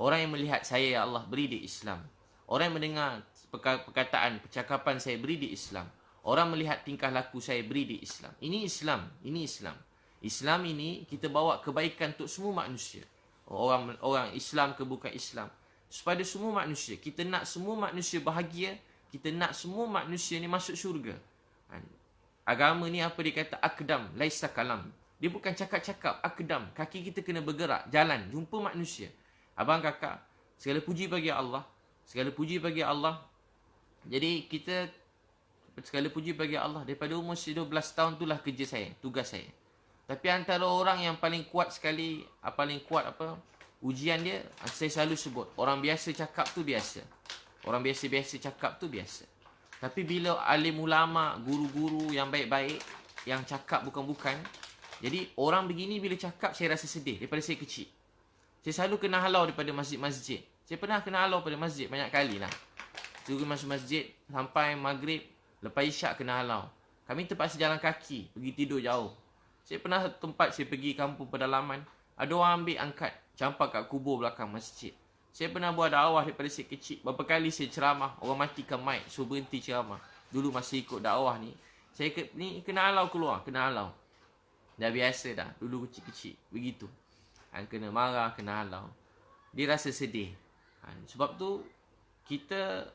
Orang yang melihat saya, ya Allah, beri dia Islam. Orang yang mendengar perkataan, percakapan saya, beri dia Islam. Orang melihat tingkah laku saya, beri dia Islam. Ini Islam, ini Islam. Islam ini kita bawa kebaikan untuk semua manusia. Orang Islam ke bukan Islam. Kepada semua manusia. Kita nak semua manusia bahagia. Kita nak semua manusia ni masuk syurga. Agama ni apa dia kata? Akdam, laisa kalam. Dia bukan cakap-cakap, akdam. Kaki kita kena bergerak, jalan, jumpa manusia. Abang kakak, segala puji bagi Allah. Segala puji bagi Allah. Jadi kita, segala puji bagi Allah. Daripada umur 12 tahun itulah kerja saya, tugas saya. Tapi antara orang yang paling kuat sekali, paling kuat ujian dia, saya selalu sebut, orang biasa cakap tu biasa. Orang biasa-biasa cakap tu biasa. Tapi bila alim ulama, guru-guru yang baik-baik, yang cakap bukan-bukan, jadi orang begini bila cakap, saya rasa sedih daripada saya kecil. Saya selalu kena halau daripada masjid-masjid. Saya pernah kena halau pada masjid banyak kali lah. Suruh masuk masjid, sampai maghrib, lepas isyak kena halau. Kami terpaksa jalan kaki, pergi tidur jauh. Saya pernah tempat saya pergi kampung pedalaman, ada orang ambil angkat, campak kat kubur belakang masjid. Saya pernah buat dakwah daripada saya kecil. Berapa kali saya ceramah, orang matikan mic, suruh berhenti ceramah. Dulu masih ikut dakwah ni. Saya ni kena halau keluar, kena halau. Dah biasa dah, dulu kecil-kecil. Begitu. Kena marah, kena halau. Dia rasa sedih. Sebab tu, kita,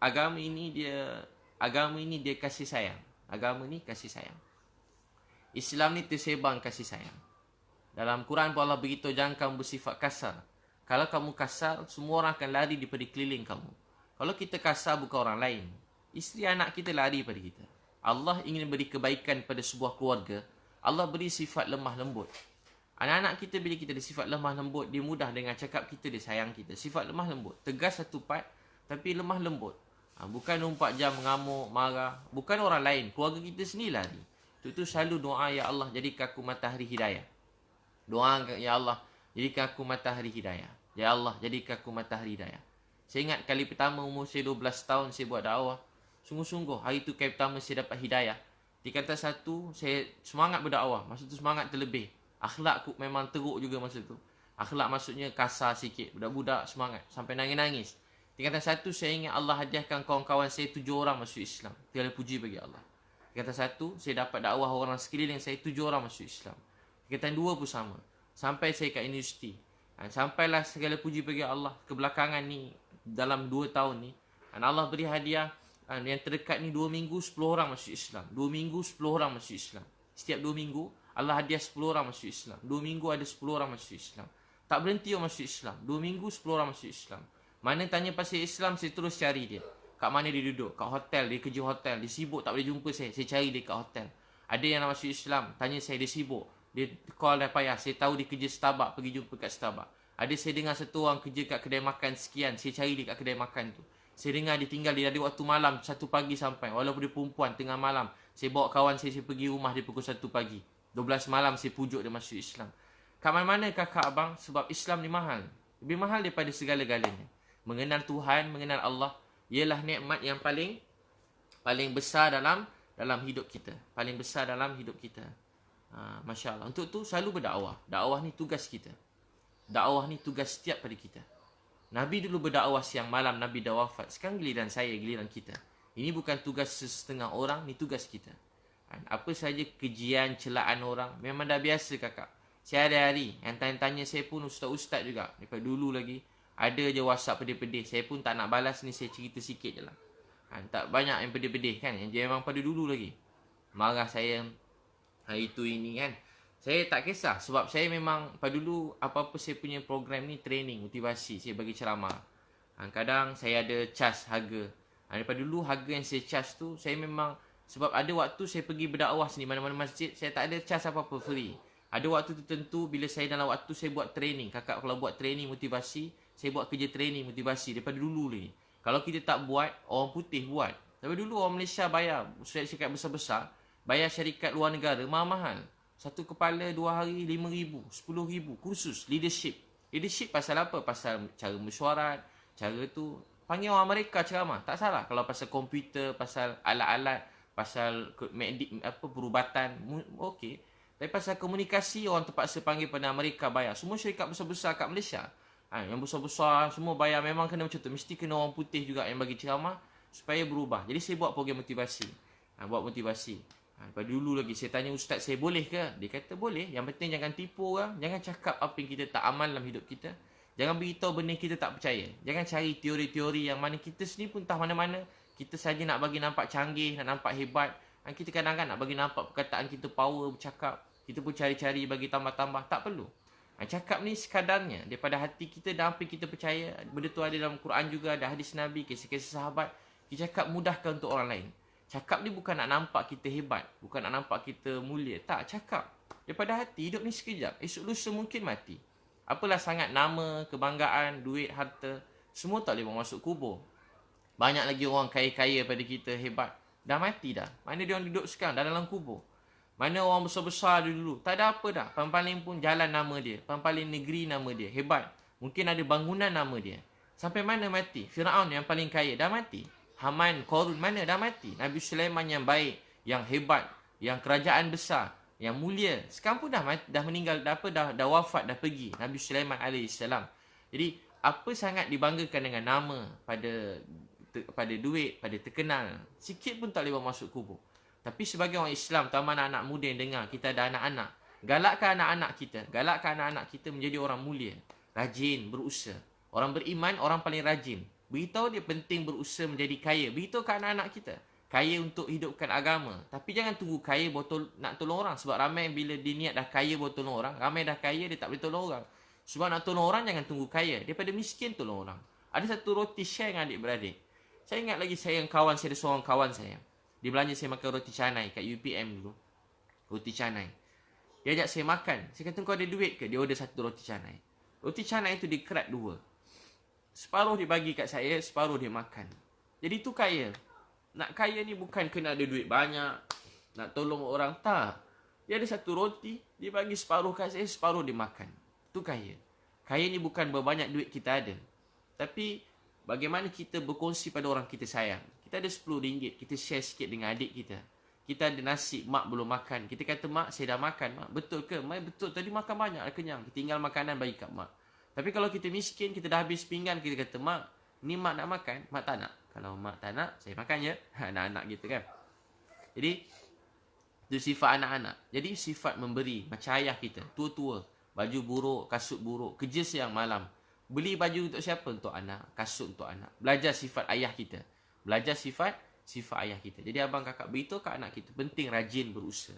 agama ini dia kasih sayang. Agama ni kasih sayang. Islam ni tersebar kasih sayang. Dalam Quran pun Allah beritahu jangan kamu bersifat kasar. Kalau kamu kasar, semua orang akan lari daripada keliling kamu. Kalau kita kasar bukan orang lain, isteri anak kita lari daripada kita. Allah ingin beri kebaikan pada sebuah keluarga. Allah beri sifat lemah lembut. Anak-anak kita bila kita ada sifat lemah lembut, dia mudah dengan cakap kita, dia sayang kita. Sifat lemah lembut. Tegas satu part, tapi lemah lembut. Bukan 24 jam mengamuk, marah. Bukan orang lain, keluarga kita sendiri lari. Itu selalu doa, ya Allah jadikan aku matahari hidayah. Doa, ya Allah jadikan aku matahari hidayah. Ya Allah jadikan aku matahari hidayah. Saya ingat kali pertama umur saya 12 tahun saya buat dakwah. Sungguh-sungguh hari tu kali pertama saya dapat hidayah. Dikata satu, saya semangat berdakwah. Masa tu semangat terlebih. Akhlak aku memang teruk juga masa tu. Akhlak maksudnya kasar sikit. Budak-budak semangat. Sampai nangis-nangis. Dikata satu, saya ingat Allah hadiahkan kawan-kawan saya 7 orang masuk Islam. Segala puji bagi Allah. Dikata satu, saya dapat dakwah orang sekeliling saya 7 orang masuk Islam. Dikata dua pun sama. Sampai saya kat universiti. Sampailah segala puji bagi Allah. Kebelakangan ni, dalam 2 tahun ni, Allah beri hadiah. Yang terdekat ni 2 minggu 10 orang masuk Islam. 2 minggu 10 orang masuk Islam. Setiap 2 minggu Allah hadiah 10 orang masuk Islam. 2 minggu ada 10 orang masuk Islam. Tak berhenti orang masuk Islam. 2 minggu 10 orang masuk Islam. Mana tanya pasal Islam, saya terus cari dia. Kat mana dia duduk? Kat hotel, dia kerja hotel. Dia sibuk tak boleh jumpa saya cari dia kat hotel. Ada yang nak masuk Islam, tanya saya, dia sibuk. Dia call dah payah. Saya tahu dia kerja Starbucks, pergi jumpa kat Starbucks. Ada saya dengar satu orang kerja kat kedai makan sekian, saya cari dia kat kedai makan tu. Saya dengar dia tinggal, dia ada waktu malam 1 pagi sampai. Walaupun dia perempuan, tengah malam. Saya bawa kawan saya pergi rumah dia pukul 1 pagi. 12 malam saya pujuk dia masuk Islam. Kat mana-mana kakak abang, sebab Islam ni mahal. Lebih mahal daripada segala-galanya. Mengenal Tuhan, mengenal Allah, ialah nikmat yang paling besar dalam hidup kita. Paling besar dalam hidup kita. Masya Allah. Untuk tu selalu berdakwah. Dakwah ni tugas kita. Dakwah ni tugas setiap pada kita. Nabi dulu berdakwah siang malam, Nabi dah wafat. Sekarang giliran saya, giliran kita. Ini bukan tugas setengah orang, ni tugas kita. Apa saja kejian, celaan orang, memang dah biasa kakak. Saya hari-hari yang tanya-tanya saya pun ustaz-ustaz juga. Daripada dulu lagi, ada je WhatsApp pedih-pedih. Saya pun tak nak balas ni, saya cerita sikit je lah. Tak banyak yang pedih-pedih kan, yang dia memang pada dulu lagi. Marah saya, hari tu ini kan. Saya tak kisah, sebab saya memang pada dulu, apa-apa saya punya program ni, training, motivasi, saya bagi ceramah. Kadang saya ada charge harga. Daripada dulu harga yang saya charge tu, saya memang, sebab ada waktu saya pergi berdakwah sini, mana-mana masjid, saya tak ada charge apa-apa, free. Ada waktu tertentu, bila saya dalam waktu saya buat training. Kakak kalau buat training motivasi, saya buat kerja training motivasi daripada dulu lagi. Kalau kita tak buat, orang putih buat. Tapi dulu orang Malaysia bayar, syarikat besar-besar, bayar syarikat luar negara, mahal-mahal. Satu kepala 2 hari, 5,000, 10,000, kursus, leadership. Leadership pasal apa? Pasal cara mesyuarat, cara tu. Panggil orang mereka ceramah, tak salah. Kalau pasal komputer, pasal alat-alat, pasal medik, perubatan, okey. Tapi pasal komunikasi, orang terpaksa panggil pada mereka bayar. Semua syarikat besar-besar kat Malaysia, yang besar-besar, semua bayar. Memang kena macam tu. Mesti kena orang putih juga yang bagi ceramah, supaya berubah. Jadi saya buat program motivasi. Buat motivasi. Pada dulu lagi, saya tanya ustaz saya, boleh ke? Dia kata boleh. Yang penting jangan tipu orang. Jangan cakap apa yang kita tak amal dalam hidup kita. Jangan beritahu benda kita tak percaya. Jangan cari teori-teori yang mana kita sendiri pun entah mana-mana. Kita saja nak bagi nampak canggih, nak nampak hebat. Kita kadang-kadang nak bagi nampak perkataan kita power bercakap. Kita pun cari-cari bagi tambah-tambah. Tak perlu. Cakap ni sekadarnya daripada hati kita dan apa yang kita percaya. Benda tu ada dalam Quran juga, ada hadis Nabi, kisah-kisah sahabat. Kita cakap mudahkan untuk orang lain. Cakap ni bukan nak nampak kita hebat. Bukan nak nampak kita mulia. Tak, cakap. Daripada hati, hidup ni sekejap. Esok lusa mungkin mati. Apalah sangat nama, kebanggaan, duit, harta. Semua tak boleh bawa masuk kubur. Banyak lagi orang kaya-kaya pada kita, hebat. Dah mati dah. Mana dia orang duduk sekarang? Dah dalam kubur. Mana orang besar-besar dulu? Tak ada apa dah. Paling-paling pun jalan nama dia. Paling-paling negeri nama dia. Hebat. Mungkin ada bangunan nama dia. Sampai mana mati? Firaun yang paling kaya. Dah mati. Haman, Korun, mana? Dah mati. Nabi Sulaiman yang baik. Yang hebat. Yang kerajaan besar. Yang mulia. Sekarang pun dah meninggal. Dah wafat. Dah pergi. Nabi Sulaiman AS. Jadi, apa sangat dibanggakan dengan nama pada duit, pada terkenal. Sikit pun tak boleh bawa masuk kubur. Tapi sebagai orang Islam, terutama anak-anak muda yang dengar, kita ada anak-anak. Galakkan anak-anak kita menjadi orang mulia. Rajin, berusaha. Orang beriman, orang paling rajin. Beritahu dia penting berusaha menjadi kaya. Beritahu ke anak-anak kita. Kaya untuk hidupkan agama. Tapi jangan tunggu kaya nak tolong orang. Sebab ramai bila dia niat dah kaya buat tolong orang. Ramai dah kaya, dia tak boleh tolong orang. Sebab nak tolong orang, jangan tunggu kaya. Daripada miskin, tolong orang. Ada satu roti share dengan adik-beradik. Saya ingat lagi saya ada seorang kawan saya. Dia belanja saya makan roti canai kat UPM dulu. Roti canai. Dia ajak saya makan. Saya kata, kau ada duit ke? Dia order satu roti canai. Roti canai tu dikerat 2. Separuh dia bagi kat saya, separuh dia makan. Jadi tu kaya. Nak kaya ni bukan kena ada duit banyak. Nak tolong orang. Tak. Dia ada satu roti. Dia bagi separuh kat saya, separuh dia makan. Tu kaya. Kaya ni bukan berbanyak duit kita ada. Tapi bagaimana kita berkongsi pada orang kita sayang. Kita ada RM10, kita share sikit dengan adik kita. Kita ada nasi, mak belum makan. Kita kata, mak, saya dah makan, mak. Betul ke? Mak, betul. Tadi makan banyak, dah kenyang. Kita tinggal makanan bagi kat mak. Tapi kalau kita miskin, kita dah habis pinggan, kita kata, mak, ni mak nak makan. Mak tak nak. Kalau mak tak nak, saya makan je. Anak-anak gitu kan. Jadi, itu sifat anak-anak. Jadi, sifat memberi. Macam ayah kita. Tua-tua. Baju buruk, kasut buruk. Kerja siang malam. Beli baju untuk siapa? Untuk anak. Kasut untuk anak. Belajar sifat ayah kita. Belajar sifat ayah kita. Jadi abang kakak beritahu kat anak kita, penting rajin berusaha.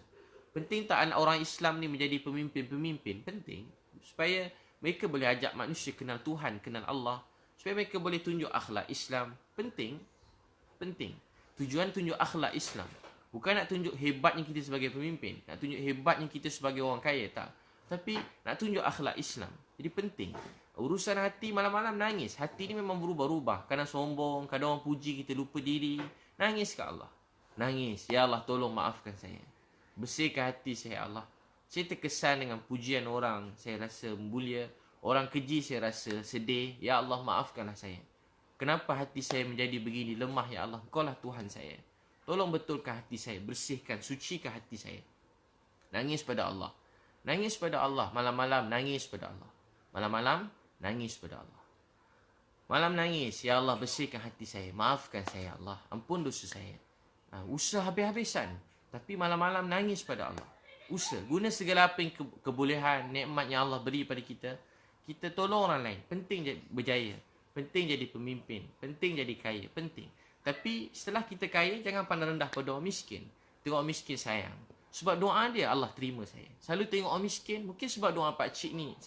Penting tak anak orang Islam ni menjadi pemimpin-pemimpin? Penting. Supaya mereka boleh ajak manusia kenal Tuhan, kenal Allah. Supaya mereka boleh tunjuk akhlak Islam. Penting. Penting. Tujuan tunjuk akhlak Islam. Bukan nak tunjuk hebatnya kita sebagai pemimpin. Nak tunjuk hebatnya kita sebagai orang kaya. Tak. Tapi nak tunjuk akhlak Islam. Jadi penting. Urusan hati malam-malam nangis. Hati ni memang berubah-ubah. Kadang sombong, kadang orang puji kita lupa diri. Nangis ke Allah. Nangis. Ya Allah, tolong maafkan saya. Bersihkan hati saya, Allah. Saya terkesan dengan pujian orang. Saya rasa mulia. Orang keji saya rasa sedih. Ya Allah, maafkanlah saya. Kenapa hati saya menjadi begini lemah, ya Allah? Engkau lah Tuhan saya. Tolong betulkan hati saya. Bersihkan, sucikan hati saya. Nangis pada Allah. Nangis pada Allah. Malam-malam nangis pada Allah. Malam-malam nangis pada Allah. Malam nangis, ya Allah bersihkan hati saya, maafkan saya ya Allah, ampun dosa saya. Usaha habis-habisan, tapi malam-malam nangis pada Allah. Usaha, guna segala apa yang kebolehan, nikmat yang Allah beri pada kita. Kita tolong orang lain, penting berjaya, penting jadi pemimpin, penting jadi kaya, penting. Tapi setelah kita kaya, jangan pandang rendah pada orang miskin. Tengok orang miskin sayang. Sebab doa dia, Allah terima saya. Selalu tengok orang miskin, mungkin sebab doa pakcik ni,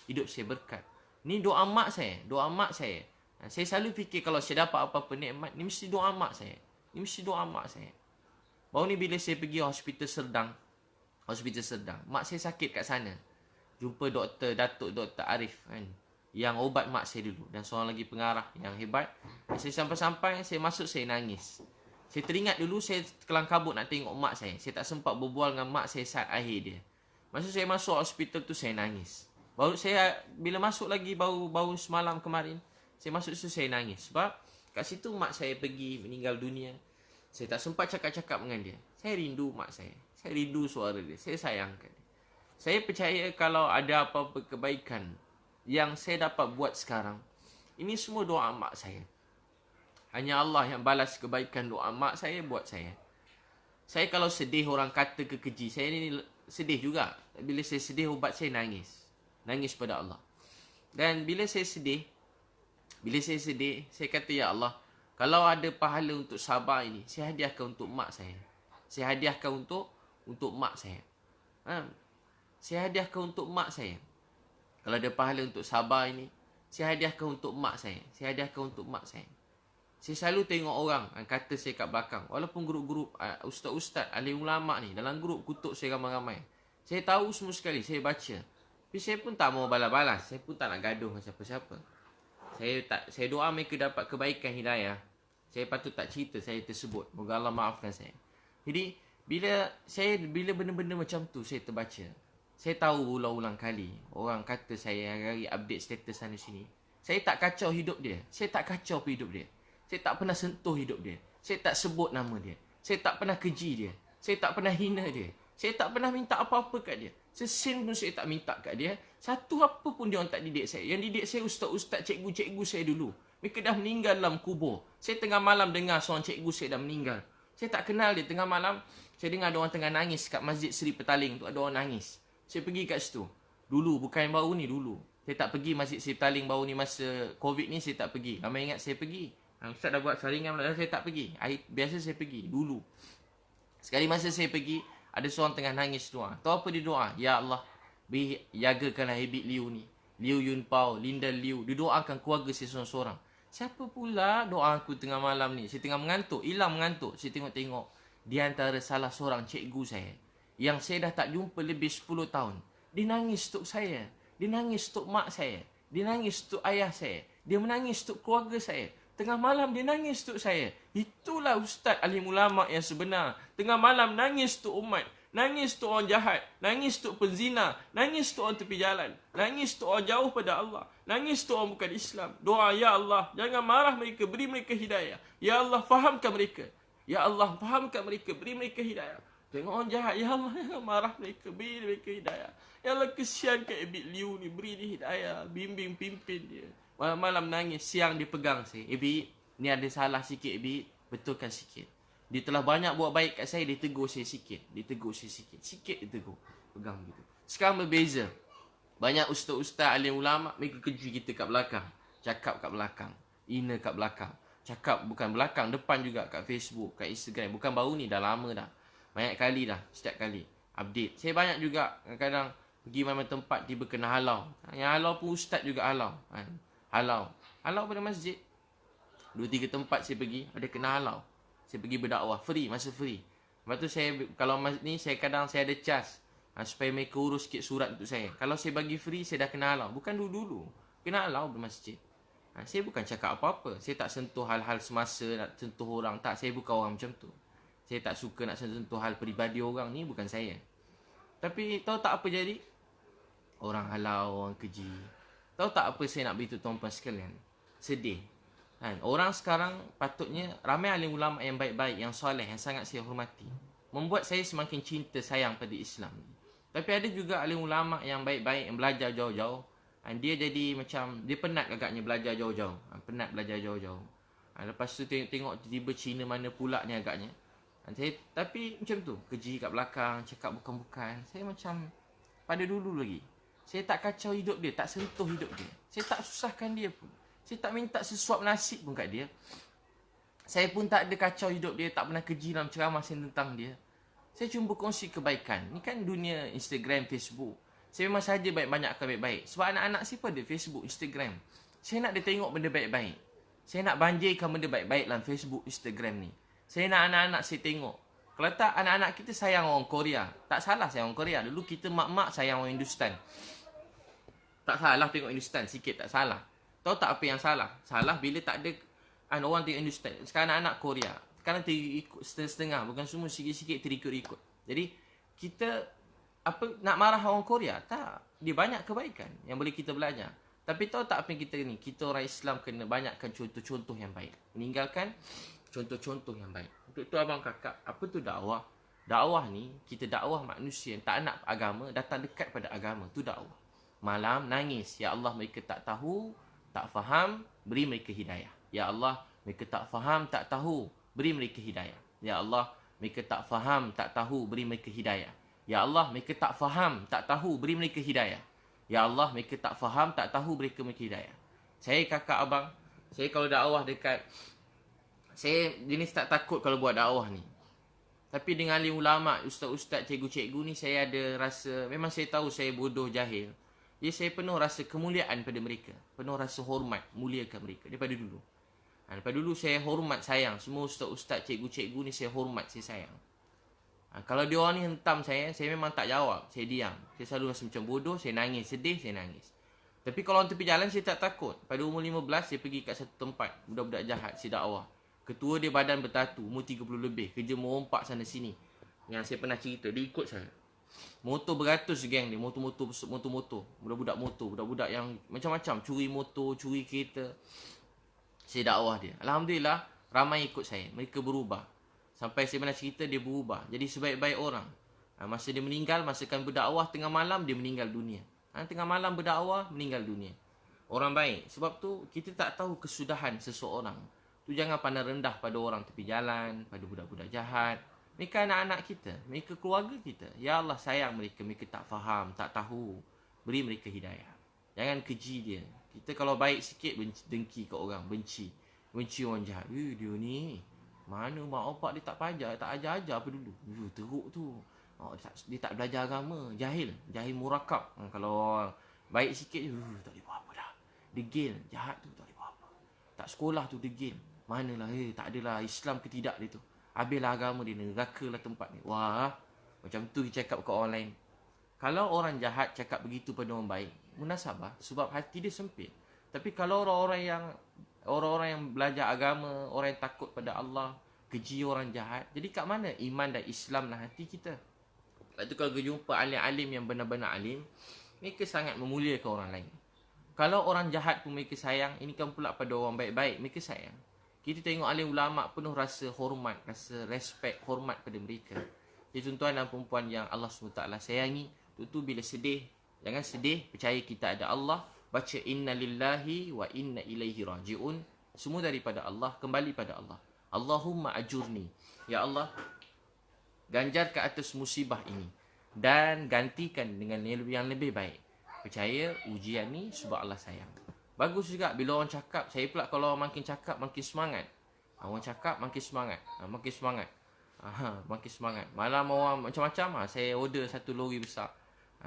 hidup saya berkat. Ni doa mak saya, doa mak saya. Saya selalu fikir kalau saya dapat apa-apa nikmat, ni mesti doa mak saya. Ni mesti doa mak saya. Baru ni bila saya pergi hospital Serdang, mak saya sakit kat sana. Jumpa Datuk Dr. Arif kan, yang ubat mak saya dulu. Dan seorang lagi pengarah yang hebat. Saya sampai-sampai, saya masuk, saya nangis. Saya teringat dulu, saya kelang kabut nak tengok mak saya. Saya tak sempat berbual dengan mak saya saat akhir dia. Masa saya masuk hospital tu, saya nangis. Baru saya, bila masuk lagi, baru semalam kemarin, saya masuk situ, saya nangis. Sebab kat situ mak saya pergi meninggal dunia. Saya tak sempat cakap-cakap dengan dia. Saya rindu mak saya. Saya rindu suara dia. Saya sayangkan dia. Saya percaya kalau ada apa-apa kebaikan yang saya dapat buat sekarang, ini semua doa mak saya. Hanya Allah yang balas kebaikan doa mak saya buat saya. Saya kalau sedih orang kata kekeji, saya ni sedih juga. Bila saya sedih, ubat saya nangis. Nangis pada Allah. Dan bila saya sedih, saya kata, ya Allah, kalau ada pahala untuk sabar ini, saya hadiahkan untuk mak saya. Saya hadiahkan untuk mak saya. Saya hadiahkan untuk mak saya. Kalau ada pahala untuk sabar ini, saya hadiahkan untuk mak saya. Saya hadiahkan untuk mak saya. Saya selalu tengok orang kata saya kat belakang. Walaupun grup-grup ustaz-ustaz, alim ulama ni, dalam grup kutuk saya ramai-ramai. Saya tahu semua sekali, saya baca. Tapi saya pun tak mau balas-balas. Saya pun tak nak gaduh dengan siapa-siapa. Saya doa mereka dapat kebaikan hidayah. Saya patut tak cerita saya tersebut. Moga Allah maafkan saya. Jadi, bila benda-benda macam tu saya terbaca, saya tahu ulang-ulang kali orang kata saya hari-hari update status sana sini. Saya tak kacau hidup dia. Saya tak kacau hidup dia. Saya tak pernah sentuh hidup dia. Saya tak sebut nama dia. Saya tak pernah keji dia. Saya tak pernah hina dia. Saya tak pernah minta apa-apa kat dia. Sesin pun saya tak minta kat dia. Satu apa pun dia orang tak didik saya. Yang didik saya ustaz-ustaz, cikgu-cikgu saya dulu. Mereka dah meninggal dalam kubur. Saya tengah malam dengar seorang cikgu saya dah meninggal. Saya tak kenal dia. Tengah malam, saya dengar ada orang tengah nangis kat Masjid Seri Petaling tu. Ada orang nangis. Saya pergi kat situ. Dulu, bukan yang baru ni, dulu. Saya tak pergi Masjid Seri Petaling baru ni masa Covid ni, saya tak pergi. Ramai ingat saya pergi. Ustaz dah buat saringan, saya tak pergi. Biasa saya pergi, dulu. Sekali masa saya pergi, ada seorang tengah nangis doa. Tahu apa dia doa? Ya Allah, jagakanlah Habib Liu ni. Liu Yun Pao, Linda Liu. Dia doakan keluarga saya seorang-seorang. Siapa pula doa aku tengah malam ni? Saya tengah mengantuk, hilang mengantuk. Saya tengok-tengok. Di antara salah seorang cikgu saya, yang saya dah tak jumpa lebih 10 tahun. Dia nangis untuk saya. Dia nangis untuk mak saya. Dia nangis untuk ayah saya. Dia menangis untuk keluarga saya. Tengah malam dia nangis untuk saya. Itulah ustaz alim ulama yang sebenar. Tengah malam nangis untuk umat. Nangis untuk orang jahat. Nangis untuk penzina. Nangis untuk orang tepi jalan. Nangis untuk orang jauh pada Allah. Nangis untuk orang bukan Islam. Doa, ya Allah, jangan marah mereka. Beri mereka hidayah. Ya Allah, fahamkan mereka. Ya Allah, fahamkan mereka. Beri mereka hidayah. Tengok orang jahat. Ya Allah, jangan marah mereka. Beri mereka hidayah. Ya Allah, kesian kat Habib Liu ni. Beri dia hidayah. Bimbing, pimpin dia. Malam-malam nangis, siang dia pegang saya. Habib, ni ada salah sikit Habib, betulkan sikit. Dia telah banyak buat baik kat saya, dia tegur saya sikit. Sikit dia tegur. Pegang gitu. Sekarang berbeza. Banyak ustaz-ustaz, alim ulama, mereka keju kita kat belakang. Cakap kat belakang. Ina kat belakang. Cakap bukan belakang, depan juga kat Facebook, kat Instagram. Bukan baru ni, dah lama dah. Banyak kali dah, setiap kali. Update. Saya banyak juga, kadang-kadang pergi mana tempat, tiba kena halau. Yang halau pun ustaz juga halau. Halau pada masjid. 2-3 tempat saya pergi, ada kena halau. Saya pergi berdakwah, free, masa free. Lepas tu saya, kalau ni saya kadang saya ada cas. Supaya mereka urus sikit surat untuk saya. Kalau saya bagi free, saya dah kena halau. Bukan dulu-dulu. Kena halau bermasjid. Saya bukan cakap apa-apa. Saya tak sentuh hal-hal semasa, nak sentuh orang. Tak, saya bukan orang macam tu. Saya tak suka nak sentuh hal peribadi orang ni, bukan saya. Tapi tahu tak apa jadi? Orang halau, orang keji. Tahu tak apa saya nak beritahu tuan-tuan sekalian? Sedih. Orang sekarang patutnya, ramai alim ulama yang baik-baik, yang soleh, yang sangat saya hormati. Membuat saya semakin cinta sayang pada Islam. Tapi ada juga alim ulama yang baik-baik, yang belajar jauh-jauh. Dia jadi macam, dia penat agaknya belajar jauh-jauh. Penat belajar jauh-jauh. Lepas tu tengok tiba-tiba Cina mana pula ni agaknya. Tapi macam tu, keji kat belakang, cakap bukan-bukan. Saya macam, pada dulu lagi, saya tak kacau hidup dia, tak sentuh hidup dia. Saya tak susahkan dia pun. Saya tak minta sesuap nasib pun kat dia. Saya pun tak ada kacau hidup dia, tak pernah keji dalam ceramah saya tentang dia. Saya cuma berkongsi kebaikan. Ni kan dunia Instagram, Facebook. Saya memang saja banyak-banyakkan baik-baik. Sebab anak-anak saya pun ada Facebook, Instagram. Saya nak dia tengok benda baik-baik. Saya nak banjirkan benda baik-baik dalam Facebook, Instagram ni. Saya nak anak-anak saya tengok. Kalau tak, anak-anak kita sayang orang Korea. Tak salah sayang orang Korea. Dulu kita mak-mak sayang orang Hindustan. Tak salah tengok Hindustan, sikit tak salah. Tahu tak apa yang salah? Salah bila tak ada orang tengok Hindustan. Sekarang anak-anak Korea. Sekarang terikut setengah-setengah. Bukan semua sikit-sikit terikut-ikut. Jadi, kita nak marah orang Korea? Tak. Dia banyak kebaikan yang boleh kita belajar. Tapi tahu tak apa yang kita ni? Kita orang Islam kena banyakkan contoh-contoh yang baik. Meninggalkan contoh-contoh yang baik. Untuk tu abang kakak, apa tu dakwah? Dakwah ni, kita dakwah manusia yang tak nak agama, datang dekat pada agama. Tu dakwah. Malam nangis, ya Allah mereka tak tahu, tak faham, beri mereka hidayah. Ya Allah, mereka tak faham, tak tahu, beri mereka hidayah. Ya Allah, mereka tak faham, tak tahu, beri mereka hidayah. Ya Allah, mereka tak faham, tak tahu, beri mereka hidayah. Ya Allah, mereka tak faham, tak tahu, beri mereka hidayah. Saya kakak abang, saya kalau dakwah dekat, saya jenis tak takut kalau buat dakwah ni. Tapi dengan alim ulama', ustaz-ustaz, cikgu-cikgu ni, saya ada rasa, memang saya tahu saya bodoh, jahil. Jadi saya penuh rasa kemuliaan pada mereka. Penuh rasa hormat, muliakan mereka daripada dulu. Daripada dulu saya hormat, sayang. Semua ustaz-ustaz, cikgu-cikgu ni saya hormat, saya sayang. Kalau dia orang ni hentam saya memang tak jawab. Saya diam. Saya selalu rasa macam bodoh, saya nangis, sedih, saya nangis. Tapi kalau orang tepi jalan, saya tak takut. Pada umur 15, saya pergi kat satu tempat. Budak-budak jahat, saya dakwah. Ketua dia badan bertatu, umur 30 lebih. Kerja merompak sana sini. Yang saya pernah cerita, dia ikut saya. Motor beratus geng dia, motor-motor. Budak-budak motor, budak-budak yang macam-macam. Curi motor, curi kereta. Saya dakwah dia. Alhamdulillah, ramai ikut saya. Mereka berubah. Sampai saya pernah cerita, dia berubah. Jadi sebaik-baik orang. Masa dia meninggal, masakan berdakwah tengah malam, dia meninggal dunia. Tengah malam berdakwah, meninggal dunia. Orang baik. Sebab tu, kita tak tahu kesudahan seseorang. Tu jangan pandang rendah pada orang tepi jalan, pada budak-budak jahat. Mereka anak-anak kita, mereka keluarga kita. Ya Allah sayang mereka, mereka tak faham, tak tahu. Beri mereka hidayah. Jangan keji dia. Kita kalau baik sikit, dengki kat orang, benci. Benci orang jahat. Dia ni, mana mak opak dia tak pajar, tak ajar-ajar apa dulu. Teruk tu. Dia tak belajar agama, jahil murakab. Kalau baik sikit, tak boleh buat apa dah. Degil, jahat tu tak boleh buat apa. Tak sekolah tu degil. Manalah, tak adalah Islam ke tidak dia tu. Habislah agama dia, neraka lah tempat ni. Wah, macam tu dia cakap kat orang lain. Kalau orang jahat cakap begitu pada orang baik, munasabah, sebab hati dia sempit. Tapi kalau orang-orang yang belajar agama, orang yang takut pada Allah, keji orang jahat, jadi kat mana iman dan Islam dalam hati kita? Lepas tu kalau jumpa alim-alim yang benar-benar alim, mereka sangat memuliakan orang lain. Kalau orang jahat pun mereka sayang, ini kan pula pada orang baik-baik, mereka sayang. Kita tengok alim ulama' penuh rasa hormat, rasa respect, hormat pada mereka. Jadi tuan-tuan dan perempuan yang Allah SWT sayangi, tu bila sedih, jangan sedih, percaya kita ada Allah. Baca inna lillahi wa inna ilaihi raji'un. Semua daripada Allah, kembali pada Allah. Allahumma ajurni. Ya Allah, ganjar ke atas musibah ini. Dan gantikan dengan yang lebih baik. Percaya ujian ni sebab Allah sayang. Bagus juga bila orang cakap. Saya pula kalau orang makin cakap, makin semangat. Orang cakap, makin semangat. Makin semangat. Makin semangat. Malam orang macam-macam. Saya order satu lori besar.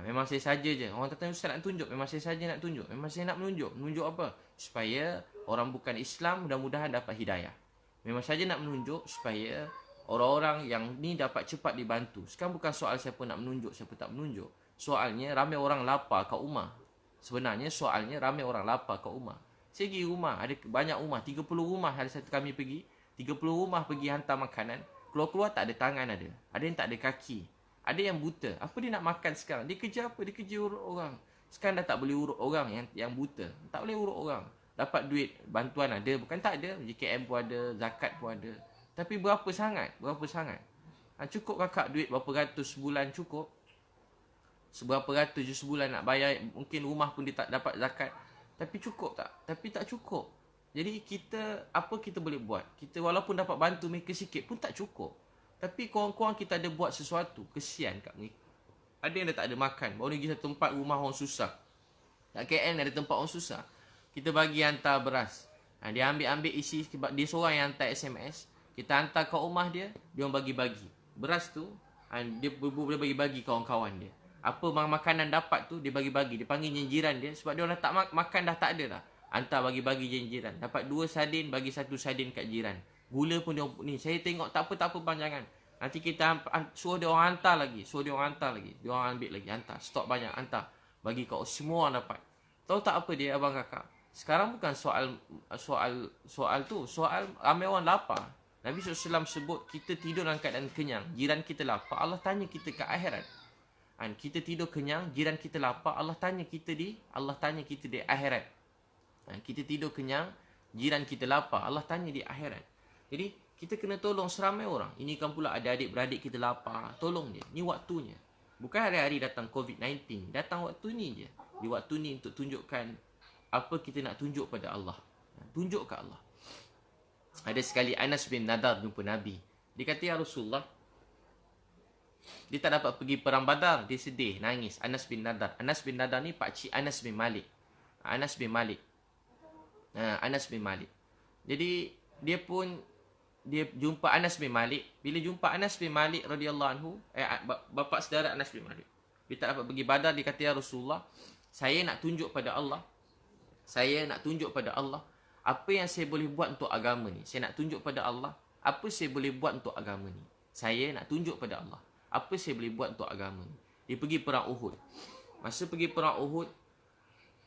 Memang saya saja je. Orang kata, Ustaz nak tunjuk. Memang saya saja nak tunjuk. Memang saya nak menunjuk. Menunjuk apa? Supaya orang bukan Islam mudah-mudahan dapat hidayah. Memang saja nak menunjuk supaya orang-orang yang ni dapat cepat dibantu. Sekarang bukan soal siapa nak menunjuk, siapa tak menunjuk. Soalnya ramai orang lapar kat rumah. Sebenarnya soalnya ramai orang lapar kat rumah. Saya pergi rumah, ada banyak rumah, 30 rumah ada satu kami pergi. 30 rumah pergi hantar makanan. Keluar-keluar tak ada tangan ada. Ada yang tak ada kaki. Ada yang buta. Apa dia nak makan sekarang? Dia kerja apa? Dia kerja urut orang. Sekarang dah tak boleh urut orang yang buta. Tak boleh urut orang. Dapat duit, bantuan ada. Bukan tak ada. JKM pun ada, zakat pun ada. Tapi berapa sangat? Berapa sangat? Cukup kakak duit berapa ratus sebulan cukup? seberapa ratus je sebulan nak bayar, mungkin rumah pun dia tak dapat zakat. Tapi cukup tak? Tapi tak cukup. Jadi kita, apa kita boleh buat? Kita walaupun dapat bantu mereka sikit pun tak cukup. Tapi korang-korang kita ada buat sesuatu, kesian kat mereka. Ada yang dah tak ada makan, baru pergi satu tempat rumah orang susah. Kat KL ada tempat orang susah, kita bagi hantar beras. Dia ambil isi, dia seorang yang hantar SMS. Kita hantar kat rumah dia, dia orang bagi-bagi. Beras tu, dia boleh bagi-bagi kawan-kawan dia. Apa makanan dapat tu, dia bagi-bagi. Dia panggil jiran dia, sebab dia orang tak makan dah tak ada dah. Hantar bagi-bagi jiran. Dapat 2 sardin, bagi 1 sardin kat jiran. Gula pun dia orang, ni saya tengok tak apa bang, jangan. Nanti kita suruh dia orang hantar lagi. Dia orang ambil lagi, hantar. Stok banyak, hantar. Bagi kat semua orang dapat. Tahu tak apa dia, abang kakak? Sekarang bukan soal tu. Soal ramai orang lapar. Nabi SAW sebut kita tidur dalam keadaan kenyang. Jiran kita lapar, Allah tanya kita ke akhirat. Kita tidur kenyang, jiran kita lapar, Allah tanya kita di akhirat. Kita tidur kenyang, jiran kita lapar, Allah tanya di akhirat. Jadi kita kena tolong seramai orang. Ini kan pula ada adik-beradik kita lapar, tolong dia. Ni waktunya. Bukan hari-hari datang COVID-19, datang waktu ni je. Di waktu ni untuk tunjukkan apa kita nak tunjuk pada Allah. Tunjuk ke Allah. Ada sekali Anas bin Nadar jumpa Nabi. Dia kata, ya Rasulullah, dia tak dapat pergi perang Badar. Dia sedih, nangis. Anas bin Nadar. Anas bin Nadar ni pakcik Anas bin Malik. Anas bin Malik. Jadi dia jumpa Anas bin Malik. Bila jumpa Anas bin Malik radhiyallahu anhu, bapa saudara Anas bin Malik, dia tak dapat pergi Badar. Dia kata, ya Rasulullah, saya nak tunjuk pada Allah. Apa yang saya boleh buat untuk agama ni. Saya nak tunjuk pada Allah, apa saya boleh buat untuk agama ni. Saya nak tunjuk pada Allah, apa saya boleh buat untuk agama ni. Dia pergi perang Uhud. Masa pergi perang Uhud,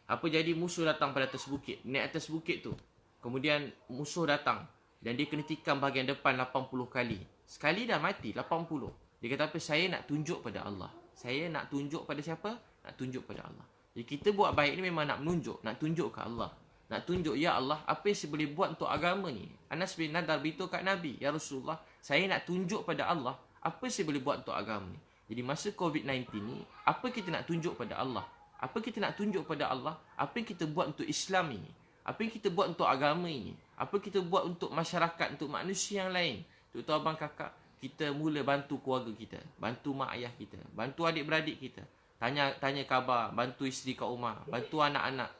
apa jadi, musuh datang pada atas bukit. Naik atas bukit tu, kemudian musuh datang dan dia kena tikam bahagian depan 80 kali. Sekali dah mati 80. Dia kata apa? Saya nak tunjuk pada Allah. Saya nak tunjuk pada siapa? Nak tunjuk pada Allah. Jadi kita buat baik ni memang nak menunjuk, nak tunjuk ke Allah. Nak tunjuk, ya Allah, apa yang saya boleh buat untuk agama ni. Anas bin Nadar beritahu kat Nabi, ya Rasulullah, saya nak tunjuk pada Allah, apa yang saya boleh buat untuk agama ni. Jadi masa COVID-19 ni, apa kita nak tunjuk pada Allah? Apa kita nak tunjuk pada Allah? Apa yang kita buat untuk Islam ini? Apa yang kita buat untuk agama ini? Apa kita buat untuk masyarakat, untuk manusia yang lain? Untuk abang kakak, kita mula bantu keluarga kita, bantu mak ayah kita, bantu adik-beradik kita, tanya khabar, bantu isteri kat rumah, bantu anak-anak,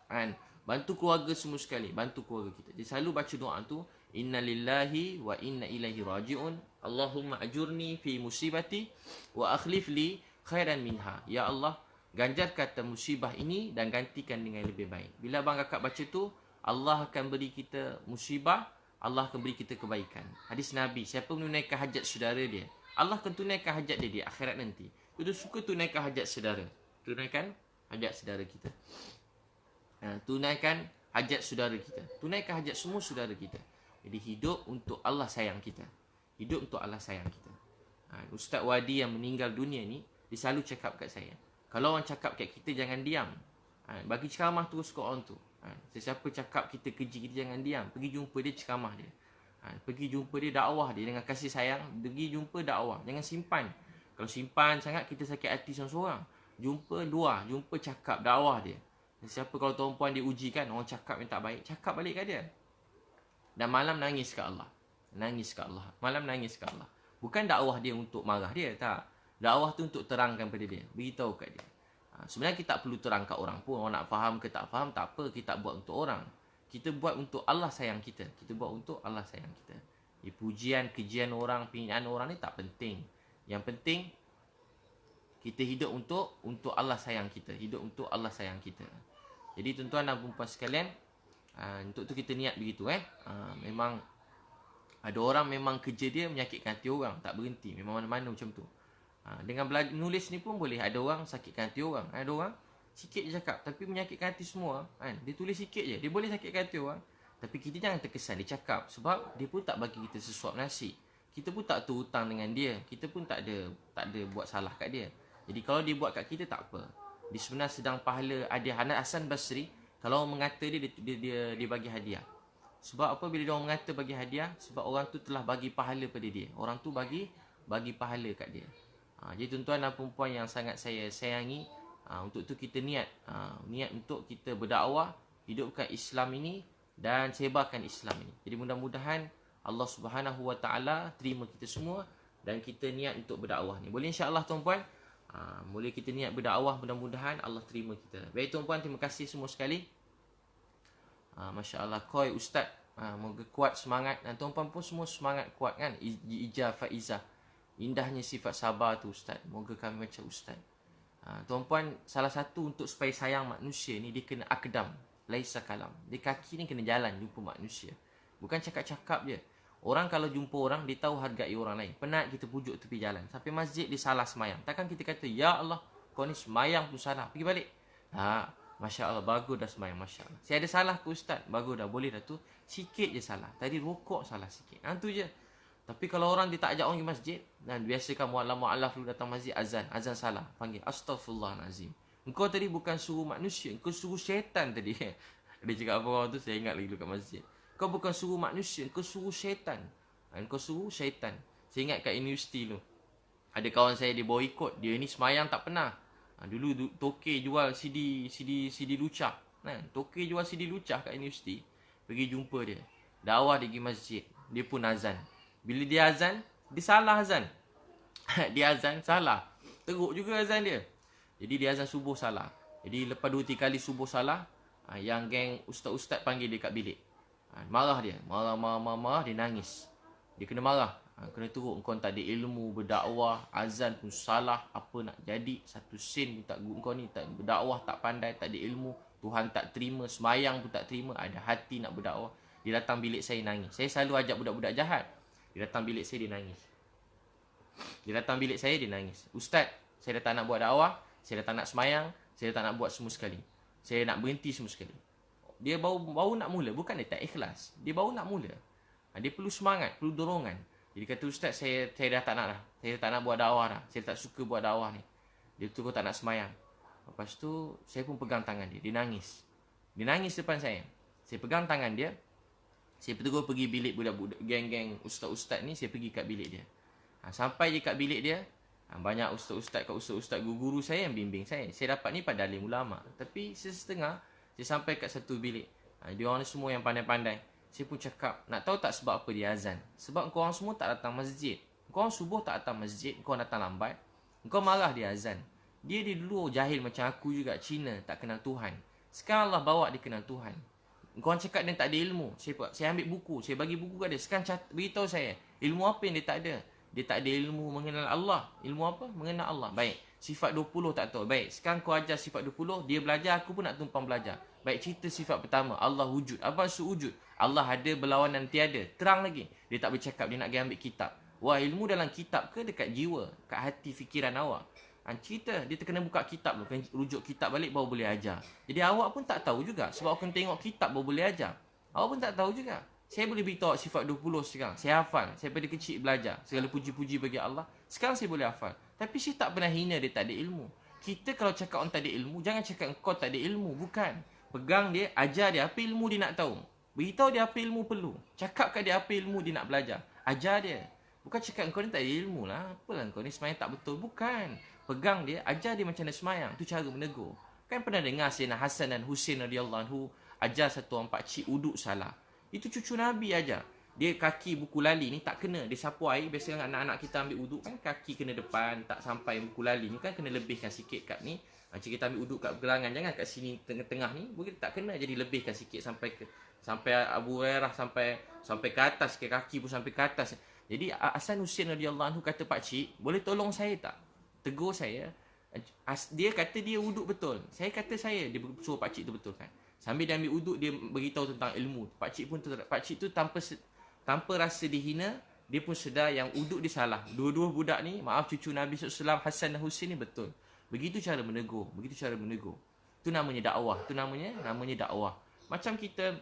kan? Bantu keluarga semua sekali, bantu keluarga kita. Dia selalu baca doa tu, inna lillahi wa inna ilaihi raji'un, Allahumma ajurni fi musibati wa akhlif li khairan minha. Ya Allah, ganjarkan atas musibah ini dan gantikan dengan lebih baik. Bila abang kakak baca tu, Allah akan beri kita musibah, Allah akan beri kita kebaikan. Hadis Nabi, siapa menunaikan hajat saudara dia, Allah akan tunaikan hajat dia di akhirat nanti. Kita suka tunaikan hajat saudara. Tunaikan hajat saudara kita. Tunaikan hajat saudara kita. Tunaikan hajat semua saudara kita. Jadi hidup untuk Allah sayang kita. Hidup untuk Allah sayang kita. Ustaz Wadi yang meninggal dunia ni, dia selalu cakap kat saya, kalau orang cakap kat kita, jangan diam. Bagi ceramah terus kat orang tu. Sesiapa cakap kita keji, kita jangan diam. Pergi jumpa dia, ceramah dia. Pergi jumpa dia, dakwah dia dengan kasih sayang. Pergi jumpa, dakwah. Jangan simpan. Kalau simpan sangat, kita sakit hati seorang-seorang. Jumpa, luar. Jumpa, cakap, dakwah dia. Siapa kalau tuan puan dia ujikan, orang cakap yang tak baik, cakap balik kat dia. Dan malam nangis kat Allah. Malam nangis kat Allah. Bukan dakwah dia untuk marah dia, tak. Dakwah tu untuk terangkan pada dia, beritahu kat dia. Sebenarnya kita tak perlu terang kat orang pun. Orang nak faham ke tak faham, tak apa. Kita buat untuk orang. Kita buat untuk Allah sayang kita. Kita buat untuk Allah sayang kita. Pujian, kejian orang, penghinaan orang ni tak penting. Yang penting, kita hidup untuk Allah sayang kita. Hidup untuk Allah sayang kita. Jadi tuan-tuan dan puan sekalian, untuk tu kita niat begitu. Memang ada orang memang kerja dia menyakitkan hati orang, tak berhenti. Memang mana-mana macam tu. Dengan belajar nulis ni pun boleh. Ada orang sakitkan hati orang. Ada orang sikit je cakap tapi menyakitkan hati semua. Dia tulis sikit je, dia boleh sakitkan hati orang. Tapi kita jangan terkesan dia cakap, sebab dia pun tak bagi kita sesuap nasi. Kita pun tak tu hutang dengan dia. Kita pun tak ada buat salah kat dia. Jadi kalau dia buat kat kita, tak apa. Dia sebenarnya sedang pahala. Ada Hasan Basri, kalau orang mengata dia bagi hadiah. Sebab apa bila dia orang mengata bagi hadiah? Sebab orang tu telah bagi pahala pada dia. Orang tu bagi pahala kat dia. Jadi tuan-tuan dan perempuan yang sangat saya sayangi, untuk tu kita niat untuk kita berdakwah, hidupkan Islam ini dan sebarkan Islam ini. Jadi mudah-mudahan Allah Subhanahu Wa Taala terima kita semua dan kita niat untuk berdakwah ni. Boleh insya-Allah tuan-puan? Boleh kita niat berdakwah, mudah-mudahan Allah terima kita. Baik tuan-puan, terima kasih semua sekali. Masya-Allah, koi ustaz. Moga kuat semangat dan tuan-puan pun semua semangat kuat kan. Ijah Faizah. Indahnya sifat sabar tu ustaz. Moga kami macam ustaz. Tuan-puan, salah satu untuk supaya sayang manusia ni, dia kena akdam, laisa kalam. Dia kaki ni kena jalan jumpa manusia. Bukan cakap-cakap je. Orang kalau jumpa orang, dia tahu hargai orang lain. Penat kita pujuk tepi jalan. Sampai masjid dia salah semayang. Takkan kita kata, ya Allah, kau ni semayang pun salah. Pergi balik. Masya Allah, bagus dah semayang. Masya Allah. Saya ada salah ke ustaz? Bagus dah, boleh dah tu. Sikit je salah. Tadi rokok salah sikit. Tu je. Tapi kalau orang dia tak ajak orang pergi masjid, dan biasakan mu'alaf dulu datang masjid, azan salah, panggil astaghfirullahalazim. Engkau tadi bukan suruh manusia, engkau suruh syaitan tadi. Dia cakap apa orang tu, saya ingat lagi dulu kat masjid. Kau bukan suruh manusia, engkau suruh syaitan. Engkau suruh syaitan. Saya ingat kat universiti tu, ada kawan saya dia bawa ikut, dia ni semayang tak pernah. Dulu Tokey jual CD lucah. Tokey jual CD lucah kat universiti. Pergi jumpa dia, dakwah dia pergi masjid, dia pun azan. Bila dia azan, dia salah azan. Dia azan salah. Teruk juga azan dia. Jadi dia azan subuh salah. Jadi lepas 2-3 kali subuh salah, yang geng ustaz-ustaz panggil dia kat bilik. Marah dia. Marah, dia nangis. Dia kena marah. Kena teruk. Engkau tak ada ilmu berdakwah. Azan pun salah. Apa nak jadi. Satu sen pun tak guna. Engkau ni tak berdakwah, tak pandai, tak ada ilmu. Tuhan tak terima. Semayang pun tak terima. Ada hati nak berdakwah. Dia datang bilik saya nangis. Saya selalu ajak budak-budak jahat. Dia datang bilik saya, dia nangis. Ustaz, saya dah tak nak buat dakwah. Saya dah tak nak semayang. Saya dah tak nak buat semua sekali. Saya nak berhenti semua sekali. Dia baru nak mula. Bukan dia tak ikhlas. Dia baru nak mula. Dia perlu semangat, perlu dorongan. Jadi kata ustaz, saya dah tak nak dah. Saya dah tak nak buat dakwah dah. Saya tak suka buat dakwah ni. Dia betul tak nak semayang. Lepas tu, saya pun pegang tangan dia. Dia nangis. Dia nangis depan saya. Saya pegang tangan dia. Saya terus pergi bilik budak-budak geng-geng ustaz-ustaz ni. Saya pergi kat bilik dia. Sampai je kat bilik dia, banyak ustaz-ustaz guru-guru saya yang bimbing saya. Saya dapat ni pada alim ulama. Tapi setengah saya sampai kat satu bilik. Dia orang ni semua yang pandai-pandai. Saya pun cakap, nak tahu tak sebab apa dia azan? Sebab kau orang semua tak datang masjid. Kau orang subuh tak datang masjid. Kau datang lambat. Kau marah dia azan. Dia dulu jahil macam aku juga. Cina, tak kenal Tuhan. Sekarang Allah bawa dia kenal Tuhan. Kau orang cakap dia tak ada ilmu. Saya ambil buku. Saya bagi buku kat dia. Sekarang beritahu saya. Ilmu apa yang dia tak ada? Dia tak ada ilmu mengenal Allah. Ilmu apa? Mengenal Allah. Baik. Sifat 20 tak tahu. Baik. Sekarang kau ajar sifat 20. Dia belajar. Aku pun nak tumpang belajar. Baik. Cerita sifat pertama. Allah wujud. Apa maksud wujud? Allah ada, berlawanan tiada. Terang lagi. Dia tak bercakap. Dia nak pergi ambil kitab. Wah, ilmu dalam kitab ke dekat jiwa? Kat hati fikiran awak? Cerita. Dia kena buka kitab dulu. Kena rujuk kitab balik baru boleh ajar. Jadi awak pun tak tahu juga. Sebab awak kena tengok kitab baru boleh ajar. Awak pun tak tahu juga. Saya boleh beritahu sifat 20 sekarang. Saya hafal. Saya pada kecil belajar. Segala puji-puji bagi Allah. Sekarang saya boleh hafal. Tapi saya tak pernah hina dia tak ada ilmu. Kita kalau cakap orang tak ada ilmu, jangan cakap engkau tak ada ilmu. Bukan. Pegang dia, ajar dia apa ilmu dia nak tahu. Beritahu dia apa ilmu perlu. Cakap kat dia apa ilmu dia nak belajar. Ajar dia. Bukan cakap engkau ni tak ada ilmu lah. Apalah engkau ni semayang tak betul. Bukan. Pegang dia, ajar dia macam mana semayang. Itu cara menegur. Kan pernah dengar Sayyidina Hasan dan Husain radhiyallahu anhu ajar satu orang pakcik uduk salah. Itu cucu Nabi ajar. Dia kaki buku lali ni tak kena. Dia sapu air. Biasanya anak-anak kita ambil uduk kan kaki kena depan. Tak sampai buku lali ni kan kena lebihkan sikit kat ni. Macam kita ambil uduk kat gelangan. Jangan kat sini tengah-tengah ni. Mungkin tak kena. Jadi lebihkan sikit sampai Abu Hurairah sampai ke atas. Ke kaki pun sampai ke atas. Jadi Hasan Husain radhiyallahu anhu kata pakcik, boleh tolong saya tak? Tegur saya. Dia kata dia uduk betul. Saya kata saya. Dia suruh pakcik tu betul kan. Sambil dia ambil uduk, dia beritahu tentang ilmu. Pakcik tu tanpa rasa dihina, dia pun sedar yang uduk dia salah. Dua-dua budak ni, maaf cucu Nabi SAW, Hasan dan Husain ni betul. Begitu cara menegur. Itu namanya dakwah. Itu namanya dakwah. Macam kita,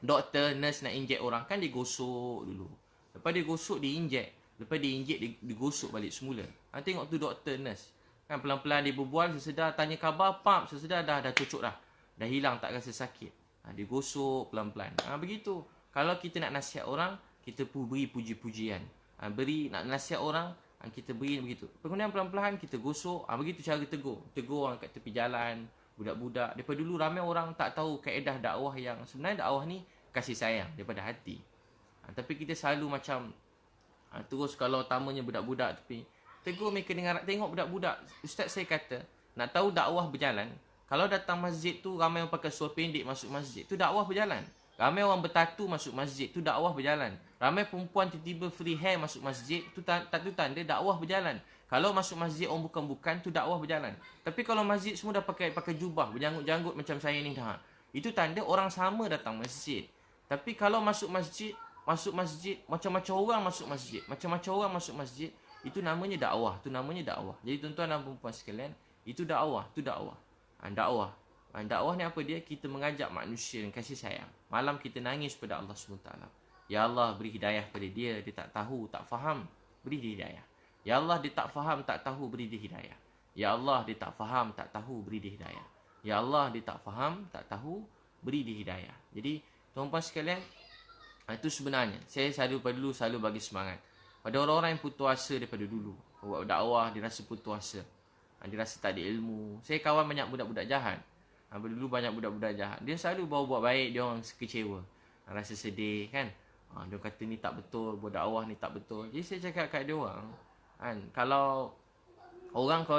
doktor, nurse nak injek orang, kan dia gosok dulu. Lepas dia gosok, dia injek. Lepas dia injek, dia gosok balik semula. Tengok tu doktor, nurse. Kan pelan-pelan dia berbual, sesedar tanya khabar, sesedar dah cocok dah. Dah hilang, tak rasa sakit. Dia gosok pelan-pelan. Begitu. Kalau kita nak nasihat orang, kita beri puji-pujian. Nak nasihat orang, Kita beri begitu. Kemudian pelan-pelan kita gosok. Begitu cara tegur. Tegur orang kat tepi jalan, budak-budak. Daripada dulu ramai orang tak tahu kaedah dakwah yang sebenarnya dakwah ni kasih sayang daripada hati. Tapi kita selalu macam terus kalau utamanya budak-budak tapi tegur mereka dengan tengok budak-budak. Ustaz saya kata, nak tahu dakwah berjalan, kalau datang masjid tu ramai orang pakai seluar pendek masuk masjid, tu dakwah berjalan. Ramai orang bertatu masuk masjid, tu dakwah berjalan. Ramai perempuan tiba-tiba free hair masuk masjid, tu tanda dakwah berjalan. Kalau masuk masjid orang bukan-bukan, tu dakwah berjalan. Tapi kalau masjid semua dah pakai jubah, berjanggut-janggut macam saya ni dah, itu tanda orang sama datang masjid. Tapi kalau masuk masjid macam-macam orang masuk masjid, itu namanya dakwah, Jadi tuan-tuan dan puan sekalian, itu dakwah, dakwah ni apa dia? Kita mengajak manusia dengan kasih sayang. Malam kita nangis pada Allah SWT. Ya Allah, beri hidayah pada dia. Dia tak tahu, tak faham, beri dia hidayah. Ya Allah, dia tak faham, tak tahu, beri dia hidayah. Ya Allah, dia tak faham, tak tahu, beri dia hidayah. Ya Allah, dia tak faham, tak tahu, beri dia hidayah. Jadi tuan-tuan sekalian, itu sebenarnya saya selalu bagi semangat pada orang-orang yang putus asa daripada dulu. Buat dakwah dia rasa putus asa, dia rasa tak ada ilmu. Saya kawan banyak budak-budak jahat. Dulu banyak budak-budak jahat. Dia selalu buat baik, dia orang kecewa, rasa sedih kan. Dia kata ni tak betul, buat dakwah ni tak betul. Jadi saya cakap kat dia orang kan, kalau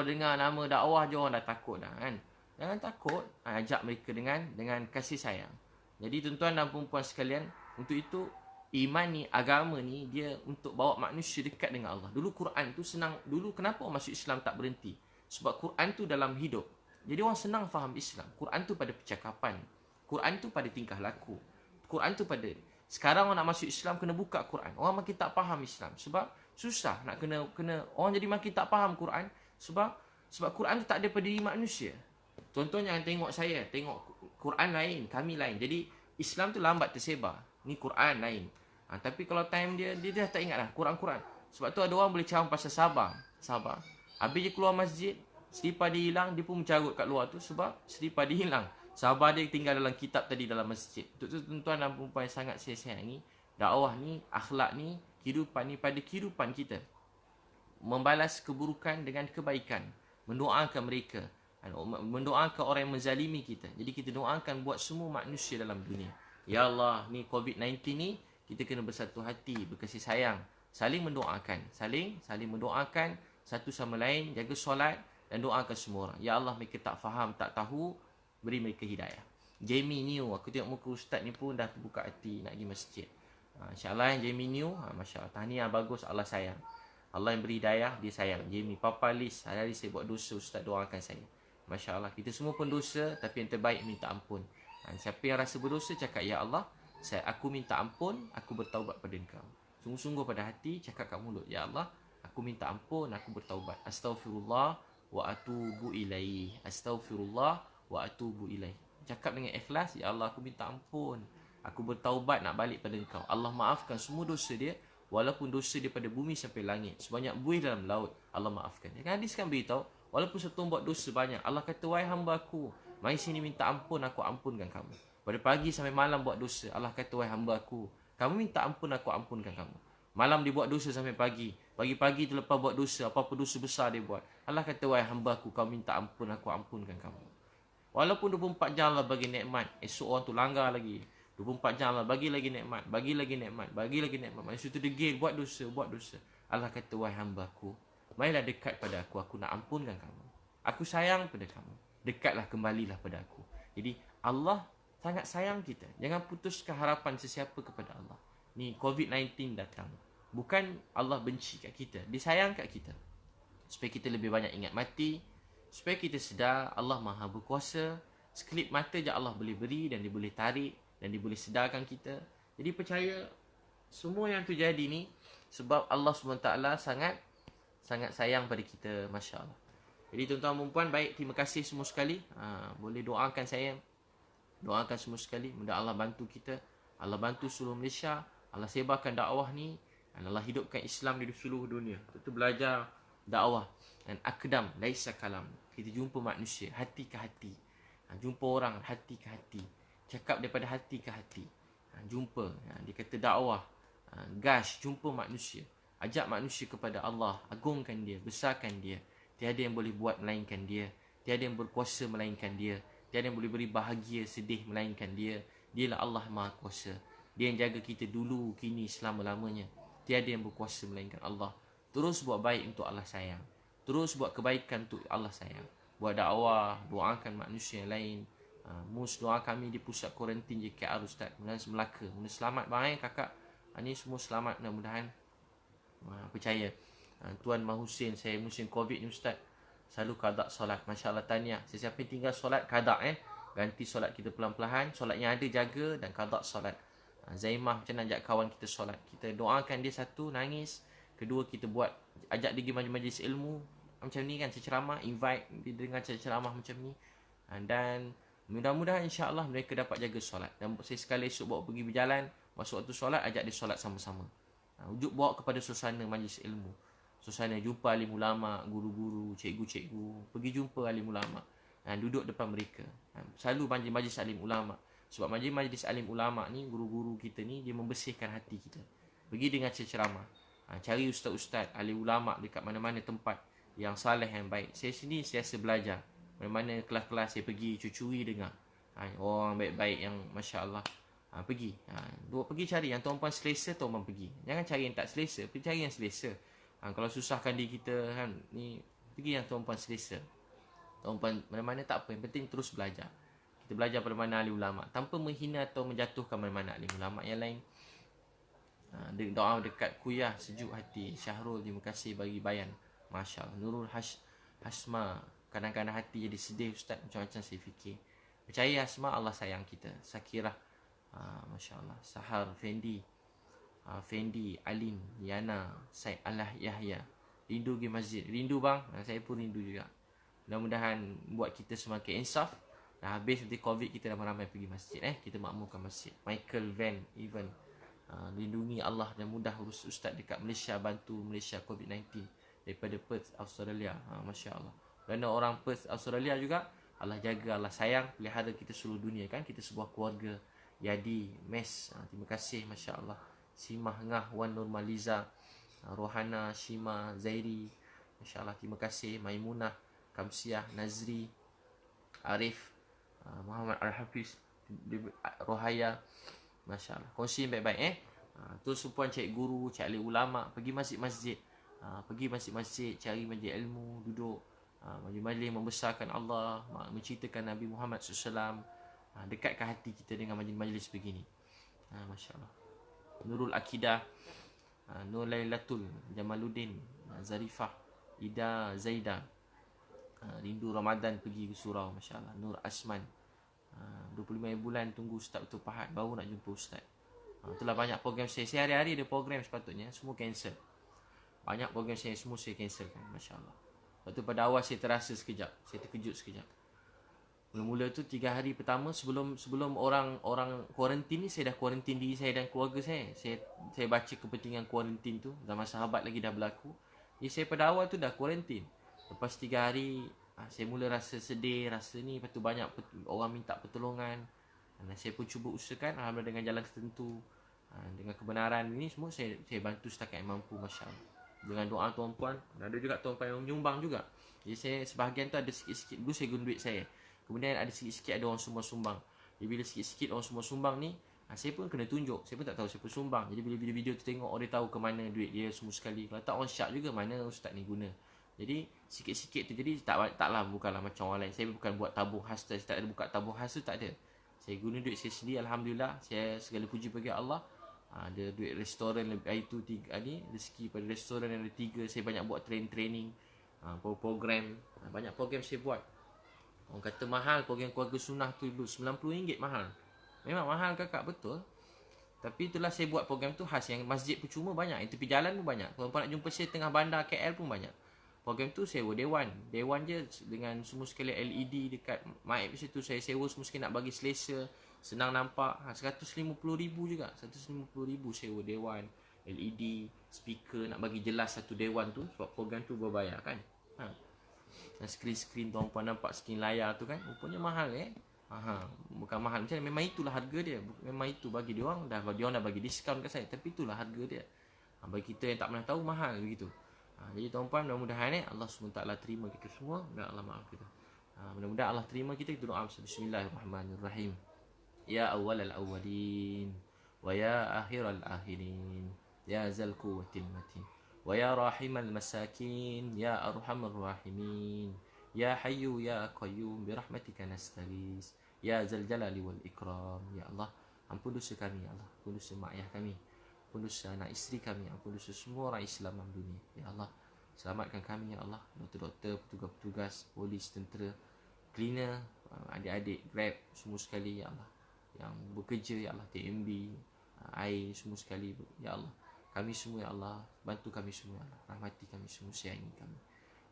dengar nama dakwah je orang dah takut dah kan. Jangan takut, ajak mereka dengan kasih sayang. Jadi tuan-tuan dan puan-puan sekalian, untuk itu iman ni, agama ni, dia untuk bawa manusia dekat dengan Allah. Dulu Quran tu senang. Dulu kenapa orang masuk Islam tak berhenti? Sebab Quran tu dalam hidup. Jadi orang senang faham Islam. Quran tu pada percakapan. Quran tu pada tingkah laku. Quran tu pada... Sekarang orang nak masuk Islam kena buka Quran. Orang makin tak faham Islam. Sebab susah nak kena orang jadi makin tak faham Quran. Sebab Quran tu tak ada pada diri manusia. Tuan-tuan jangan tengok saya. Tengok Quran lain, kami lain. Jadi Islam tu lambat tersebar. Ni Quran lain. Tapi kalau time dia dah tak ingat dah Quran. Sebab tu ada orang boleh campur pasal sabar. Habis dia keluar masjid, selipar dia hilang, dia pun mencarut kat luar tu sebab selipar dia hilang. Sabar dia tinggal dalam kitab tadi dalam masjid. Untuk tu tuan-tuan dan puan-puan sangat saya sayangi, dakwah ni, akhlak ni, kehidupan ni, pada kehidupan kita membalas keburukan dengan kebaikan, mendoakan mereka, mendoakan orang yang menzalimi kita. Jadi kita doakan buat semua manusia dalam dunia. Ya Allah, ni COVID-19 ni kita kena bersatu hati, berkasih sayang, saling mendoakan, saling mendoakan satu sama lain, jaga solat dan doakan semua orang. Ya Allah, mereka tak faham, tak tahu, beri mereka hidayah. Jamie New, aku tengok muka ustaz ni pun dah terbuka hati nak pergi masjid. InsyaAllah Jamie New, Masya Allah, tahniah, bagus, Allah sayang. Allah yang beri hidayah, dia sayang. Jamie, Papa Liz, hari-hari saya buat dosa, ustaz doakan saya. Masya Allah, kita semua pun dosa, tapi yang terbaik minta ampun. Siapa yang rasa berdosa, cakap, Ya Allah, aku minta ampun, aku bertaubat pada engkau. Sungguh-sungguh pada hati, cakap kat mulut, Ya Allah, aku minta ampun, aku bertaubat. Astaghfirullah wa atubu ilaih. Astaghfirullah wa atubu ilaih. Cakap dengan ikhlas, Ya Allah, aku minta ampun, aku bertaubat nak balik pada engkau. Allah maafkan semua dosa dia, walaupun dosa daripada bumi sampai langit, sebanyak buih dalam laut, Allah maafkan. Hadis kan beritahu, walaupun satu buat dosa banyak, Allah kata, wahai hamba aku, mari sini minta ampun, aku ampunkan kamu. Pada pagi sampai malam buat dosa, Allah kata, wahai hamba aku, kamu minta ampun, aku ampunkan kamu. Malam dia buat dosa sampai pagi. Pagi-pagi terlepas buat dosa, apa-apa dosa besar dia buat, Allah kata, wahai hamba aku, kau minta ampun, aku ampunkan kamu. Walaupun 24 jam Allah bagi nikmat, esok orang tu langgar lagi. 24 jam Allah bagi lagi nikmat, bagi lagi nikmat. Maksud tu degil, buat dosa. Allah kata, wahai hamba aku, marilah dekat pada aku nak ampunkan kamu. Aku sayang pada kamu. Dekatlah, kembalilah pada aku. Jadi Allah sangat sayang kita. Jangan putuskan harapan sesiapa kepada Allah. Ni COVID-19 datang, bukan Allah benci kat kita, dia sayang kat kita, supaya kita lebih banyak ingat mati, supaya kita sedar Allah Maha berkuasa. Sekelip mata je Allah boleh beri, dan dia boleh tarik, dan dia boleh sedarkan kita. Jadi percaya semua yang terjadi ni sebab Allah SWT sangat sayang pada kita. Masya Allah. Jadi tuan-tuan dan puan, baik, terima kasih semua sekali. Boleh doakan saya, doakan semua sekali, mudah Allah bantu kita, Allah bantu seluruh Malaysia, Allah sebarkan dakwah ni, dan Allah hidupkan Islam di seluruh dunia. Itu belajar dakwah dan akdam laisa kalam. Kita jumpa manusia hati ke hati, jumpa orang hati ke hati, cakap daripada hati ke hati, jumpa. Dia kata dakwah, gas, jumpa manusia. Ajak manusia kepada Allah, agungkan dia, besarkan dia. Tiada yang boleh buat melainkan dia. Tiada yang berkuasa melainkan dia. Tiada yang boleh beri bahagia, sedih melainkan dia. Dialah Allah Maha Kuasa. Dia yang jaga kita dulu, kini, selama-lamanya. Tiada yang berkuasa melainkan Allah. Terus buat baik untuk Allah sayang. Terus buat kebaikan untuk Allah sayang. Buat dakwah, doakan manusia yang lain. Mus doa kami di pusat kuarantin JKR Ustaz, mudah-mudahan Melaka. Mudah selamat bang kakak. Ini semua selamat, mudah-mudahan. Percaya. Tuan Mahusin, saya musim Covid ni Ustaz, selalu qada solat. Masya Allah, tahniah. Sesiapa yang tinggal solat qada ganti solat kita pelan-pelan. Solat yang ada jaga dan qada solat. Zaimah macam nak ajak kawan kita solat. Kita doakan dia, satu, nangis. Kedua, kita buat, ajak dia pergi majlis ilmu. Macam ni kan, ceramah, invite dia dengar ceramah macam ni. Dan mudah-mudahan insya-Allah mereka dapat jaga solat. Dan saya sekali esok bawa pergi berjalan, masuk waktu solat, ajak dia solat sama-sama. Ujuk bawa kepada suasana majlis ilmu. Suasana jumpa alim ulama, guru-guru, cikgu-cikgu. Pergi jumpa alim ulama. Duduk depan mereka. Selalu majlis alim ulama. Sebab majlis alim ulama ni, guru-guru kita ni, dia membersihkan hati kita. Pergi dengan ceramah. Cari ustaz-ustaz, alim ulama dekat mana-mana tempat yang saleh, yang baik. Saya sini sentiasa belajar. Mana-mana kelas-kelas saya pergi, cucuri dengar. Orang baik-baik yang Masya Allah. Pergi. Pergi cari yang tuan-puan selesa, tuan-puan pergi. Jangan cari yang tak selesa, pergi cari yang selesa. Kalau susahkan diri kita kan, ni, pergi yang tuan-puan selesa. Tuan-puan mana-mana tak apa, yang penting terus belajar. Kita belajar pada mana alim ulama, tanpa menghina atau menjatuhkan mana-mana alim ulama yang lain. Doa dekat Kuyah, sejuk hati. Syahrul, terima kasih bagi bayan. Masya Allah. Nurul Hasma, kadang-kadang hati jadi sedih Ustaz, macam-macam saya fikir. Percaya Asma, Allah sayang kita. Sakirah, Masya Allah. Sahar, Fendi, Alin, Yana, Said Allah Yahya. Rindu pergi masjid. Rindu bang, saya pun rindu juga. Mudah-mudahan buat kita semakin insaf. Dah habis nanti Covid, kita ramai-ramai pergi masjid. Kita makmurkan masjid. Michael Van Even, lindungi Allah dan mudah urus Ustaz dekat Malaysia, bantu Malaysia Covid-19 daripada Perth, Australia. Masya Allah. Kerana orang Perth, Australia juga, Allah jaga, Allah sayang, pelihara kita seluruh dunia kan. Kita sebuah keluarga. Yadi, Mes, terima kasih, Masya Allah. Simah Ngah, Wan Nurmaliza, Rohana, Shima, Zairi, Masya Allah, terima kasih. Maimunah, Kamsiah, Nazri, Arif, Muhammad Al-Hafiz, Rohaya, Masya Allah. Kongsi baik-baik tu sepuan cari guru, cari ulama, pergi masjid-masjid. Pergi masjid-masjid, cari majlis ilmu, duduk majlis-majlis membesarkan Allah, menceritakan Nabi Muhammad SAW. Dekatkan hati kita dengan majlis-majlis begini. Masya Allah. Nurul Akidah, Nur Lailatul, Jamaluddin, Zarifah, Ida Zaida. Rindu Ramadan pergi ke surau, Masya Allah. Nur Asman, 25 bulan tunggu Ustaz Betul Pahat, baru nak jumpa Ustaz. Itulah banyak program saya. Saya hari-hari ada program sepatutnya, semua cancel. Banyak program saya, semua saya cancelkan, Masya Allah. Lepas tu pada awal saya terasa sekejap, saya terkejut sekejap. Mula-mula tu 3 hari pertama sebelum orang kuarantin ni, saya dah kuarantin diri saya dan keluarga saya. Saya baca kepentingan kuarantin tu, zaman sahabat lagi dah berlaku. Jadi saya pada awal tu dah kuarantin. Lepas 3 hari saya mula rasa sedih, rasa ni. Lepas tu banyak orang minta pertolongan. Dan saya pun cuba usahakan, alhamdulillah dengan jalan tertentu, dengan kebenaran ini semua saya bantu setakat yang mampu, Masya Allah. Dengan doa tuan-puan, ada juga tuan-puan yang menyumbang juga. Jadi saya sebahagian tu ada sikit-sikit. Dulu saya guna duit saya, kemudian ada sikit-sikit ada orang semua sumbang. Jadi bila sikit-sikit orang semua sumbang ni, saya pun kena tunjuk. Saya pun tak tahu siapa sumbang. Jadi bila video tu tengok, dia tahu ke mana duit dia semua sekali. Kalau tak orang syak juga, mana ustaz ni guna. Jadi sikit-sikit tu, jadi taklah, bukanlah macam orang lain. Saya bukan buat tabung khas, saya tak ada buka tabung khas tu, tak ada. Saya guna duit saya sendiri, alhamdulillah. Saya segala puji bagi Allah. Ada duit restoran hari tu 3 ni, rezeki pada restoran yang ada 3. Saya banyak buat training, program. Banyak program saya buat. Orang kata mahal program keluarga sunnah tu dulu, RM90 mahal. Memang mahal kakak, betul. Tapi itulah saya buat program tu khas. Yang masjid percuma banyak, yang tepi jalan pun banyak. Kalau nak jumpa saya tengah bandar KL pun banyak. Program tu sewa dewan je dengan semua sekali LED dekat mic situ. Saya sewa semua sekali, nak bagi selesa, senang nampak. RM150,000 juga. RM150,000 sewa dewan, LED, speaker, nak bagi jelas satu dewan tu. Sebab program tu berbayar kan. Dan skrin-skrin tuan-puan nampak, skrin layar tu kan, rupanya mahal bukan mahal macam ni, memang itulah harga dia. Memang itu bagi dia orang dah bagi diskaun kat saya, tapi itulah harga dia. Bagi kita yang tak pernah tahu, mahal begitu. Jadi tuan-puan, mudah-mudahan Allah SWT terima kita semua dan Allah maaf kita. Mudah-mudahan Allah terima kita doa. Bismillahirrahmanirrahim. Ya awwal al-awwalin wa ya akhir al-akhirin ya zal quwwatil matin wa ya rahimal masakin ya arhamar rahimin ya hayyu ya qayyum bi rahmatika nastaghis ya zal jalali wal ikram. Ya Allah, ampun dosa kami ya Allah, ampun dosa mak ayah kami, ampun dosa anak isteri kami, ampun dosa semua orang Islam dalam dunia. Ya Allah, selamatkan kami ya Allah, doktor-doktor, petugas-petugas, polis, tentera, cleaner, adik-adik Grab semua sekali ya Allah, yang bekerja ya Allah, TMB, air semua sekali ya Allah. Kami semua ya Allah, bantu kami semua ya Allah, rahmati kami semua, sayangi kami.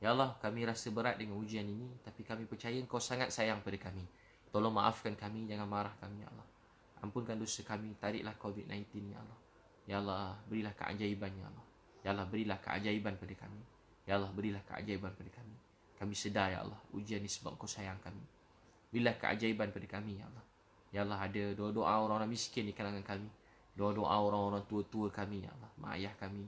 Ya Allah, kami rasa berat dengan ujian ini, tapi kami percaya Engkau sangat sayang pada kami. Tolong maafkan kami, jangan marah kami ya Allah. Ampunkan dosa kami, tariklah COVID-19 ya Allah. Ya Allah, berilah keajaiban ya Allah. Ya Allah, berilah keajaiban pada kami. Ya Allah, berilah keajaiban pada kami. Kami sedar ya Allah, ujian ini sebab Engkau sayang kami. Berilah keajaiban pada kami ya Allah. Ya Allah, ada doa-doa orang-orang miskin di kalangan kami, doa-doa orang-orang tua-tua kami ya Allah, mak ayah kami,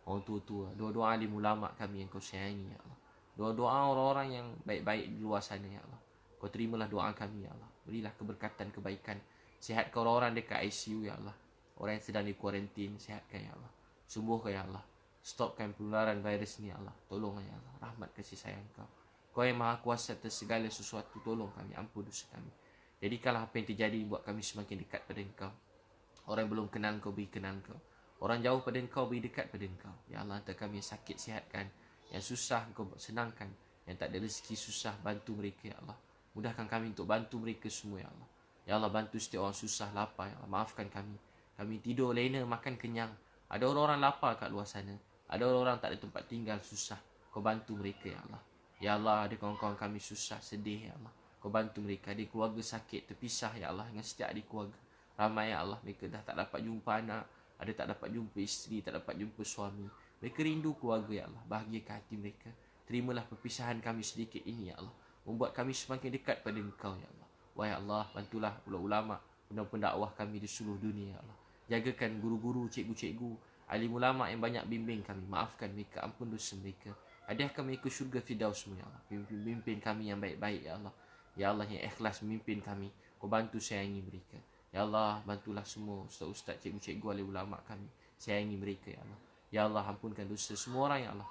orang tua-tua, doa-doa alim ulama kami yang Kau sayangi ya Allah, doa-doa orang-orang yang baik-baik di luar sana ya Allah. Kau terimalah doa kami ya Allah. Berilah keberkatan, kebaikan, sihatkan orang-orang dekat ICU ya Allah, orang yang sedang di kuarantin, sihatkan ya Allah, sembuhkan ya Allah, stopkan penularan virus ni ya Allah. Tolonglah ya Allah, rahmat kasih sayang Kau. Kau yang maha kuasa atas segala sesuatu, tolong kami, ampun dosa kami. Jadikanlah apa yang terjadi buat kami semakin dekat pada Engkau. Orang yang belum kenal Engkau, beri kenal Engkau. Orang jauh pada Engkau, beri dekat pada Engkau. Ya Allah, hantar kami yang sakit, sihatkan. Yang susah, Engkau senangkan. Yang tak ada rezeki, susah, bantu mereka ya Allah. Mudahkan kami untuk bantu mereka semua ya Allah. Ya Allah, bantu setiap orang susah, lapar ya Allah. Maafkan kami. Kami tidur lena, makan kenyang. Ada orang-orang lapar kat luar sana. Ada orang-orang tak ada tempat tinggal, susah. Kau bantu mereka ya Allah. Ya Allah, ada kawan-kawan kami susah, sedih ya Allah. Kau bantu mereka. Ada keluarga sakit, terpisah ya Allah dengan setiap adik keluarga. Ramai ya Allah, mereka dah tak dapat jumpa anak, ada tak dapat jumpa isteri, tak dapat jumpa suami. Mereka rindu keluarga ya Allah. Bahagiakan hati mereka. Terimalah perpisahan kami sedikit ini ya Allah, membuat kami semakin dekat pada Engkau ya Allah. Wahai Allah, bantulah ulama, pendakwah kami di seluruh dunia ya Allah. Jagakan guru-guru, cikgu-cikgu, alim ulama yang banyak bimbing kami. Maafkan mereka, ampun dosa mereka. Hadiahkan mereka syurga Firdaus ya Allah. Pimpin kami yang baik-baik ya Allah. Ya Allah, yang ikhlas memimpin kami. Kau bantu sayangi mereka. Ya Allah, bantulah semua ustaz-ustaz, cikgu-cikgu, alim ulama kami. Sayangi mereka ya Allah. Ya Allah, ampunkan dosa semua orang ya Allah.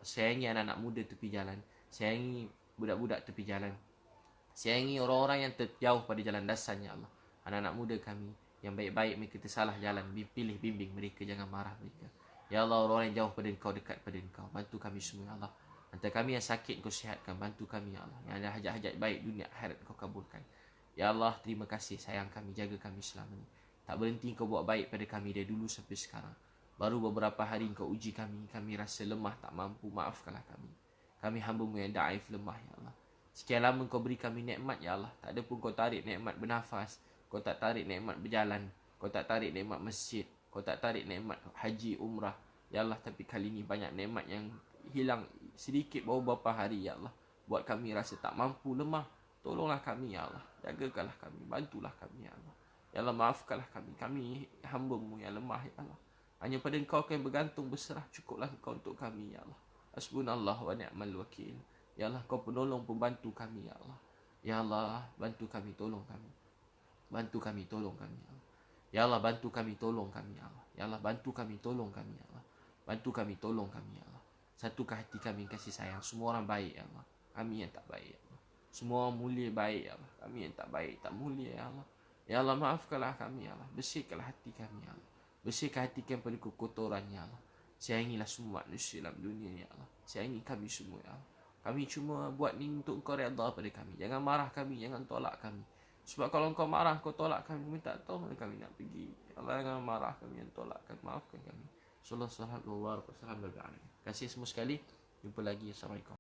Sayangi anak-anak muda tepi jalan. Sayangi budak-budak tepi jalan. Sayangi orang-orang yang terjauh pada jalan dasar ya Allah. Anak-anak muda kami yang baik-baik, mereka tersalah jalan, pilih bimbing mereka, jangan marah mereka. Ya Allah, orang-orang yang jauh pada Engkau, dekat pada Engkau, bantu kami semua ya Allah. Antara kami yang sakit, Kau sihatkan, bantu kami ya Allah. Yang ada hajat-hajat baik dunia akhirat, Kau kabulkan. Ya Allah, terima kasih, sayang kami, jaga kami selama ini. Tak berhenti Kau buat baik pada kami dari dulu sampai sekarang. Baru beberapa hari Kau uji kami rasa lemah, tak mampu, maafkanlah kami. Kami hamba-Mu yang daif, lemah ya Allah. Sekian lama Kau beri kami nikmat ya Allah. Tak ada pun Kau tarik nikmat bernafas. Kau tak tarik nikmat berjalan. Kau tak tarik nikmat masjid. Kau tak tarik nikmat haji, umrah. Ya Allah, tapi kali ini banyak nikmat yang hilang sedikit baru beberapa hari ya Allah. Buat kami rasa tak mampu, lemah. Tolonglah kami ya Allah. Jagakanlah kami, bantulah kami ya Allah. Ya Allah, maafkanlah kami. Kami hamba-Mu yang lemah ya Allah. Hanya pada Engkau kami bergantung, berserah. Cukuplah Engkau untuk kami ya Allah. Hasbunallah wa ni'mal wakil. Ya Allah, Kau penolong, pembantu kami ya Allah. Ya Allah, bantu kami, tolong kami. Bantu kami, tolong kami ya Allah. Ya Allah, bantu kami, tolong kami ya Allah. Ya Allah, bantu kami, tolong kami ya Allah. Bantu kami, tolong kami ya Allah. Satukan hati kami kasih sayang. Semua orang baik ya Allah. Kami yang tak baik ya Allah. Semua orang mulia baik ya Allah. Kami yang tak baik, tak mulia ya Allah. Ya Allah, maafkanlah kami ya Allah. Bersihkanlah hati kami ya Allah. Bersihkan hati kami pada kekotoran ya Allah. Sayangilah semua manusia dalam dunia ya Allah. Sayangi kami semua ya Allah. Kami cuma buat ni untuk Engkau redha pada kami. Jangan marah kami, jangan tolak kami. Sebab kalau Engkau marah, Kau tolak kami, kami tak tahu mana kami nak pergi. Ya Allah, jangan marah kami, jangan tolak kami. Maafkan kami. Sallallahu alaihi wasallam. Terima kasih semua sekali. Jumpa lagi. Assalamualaikum.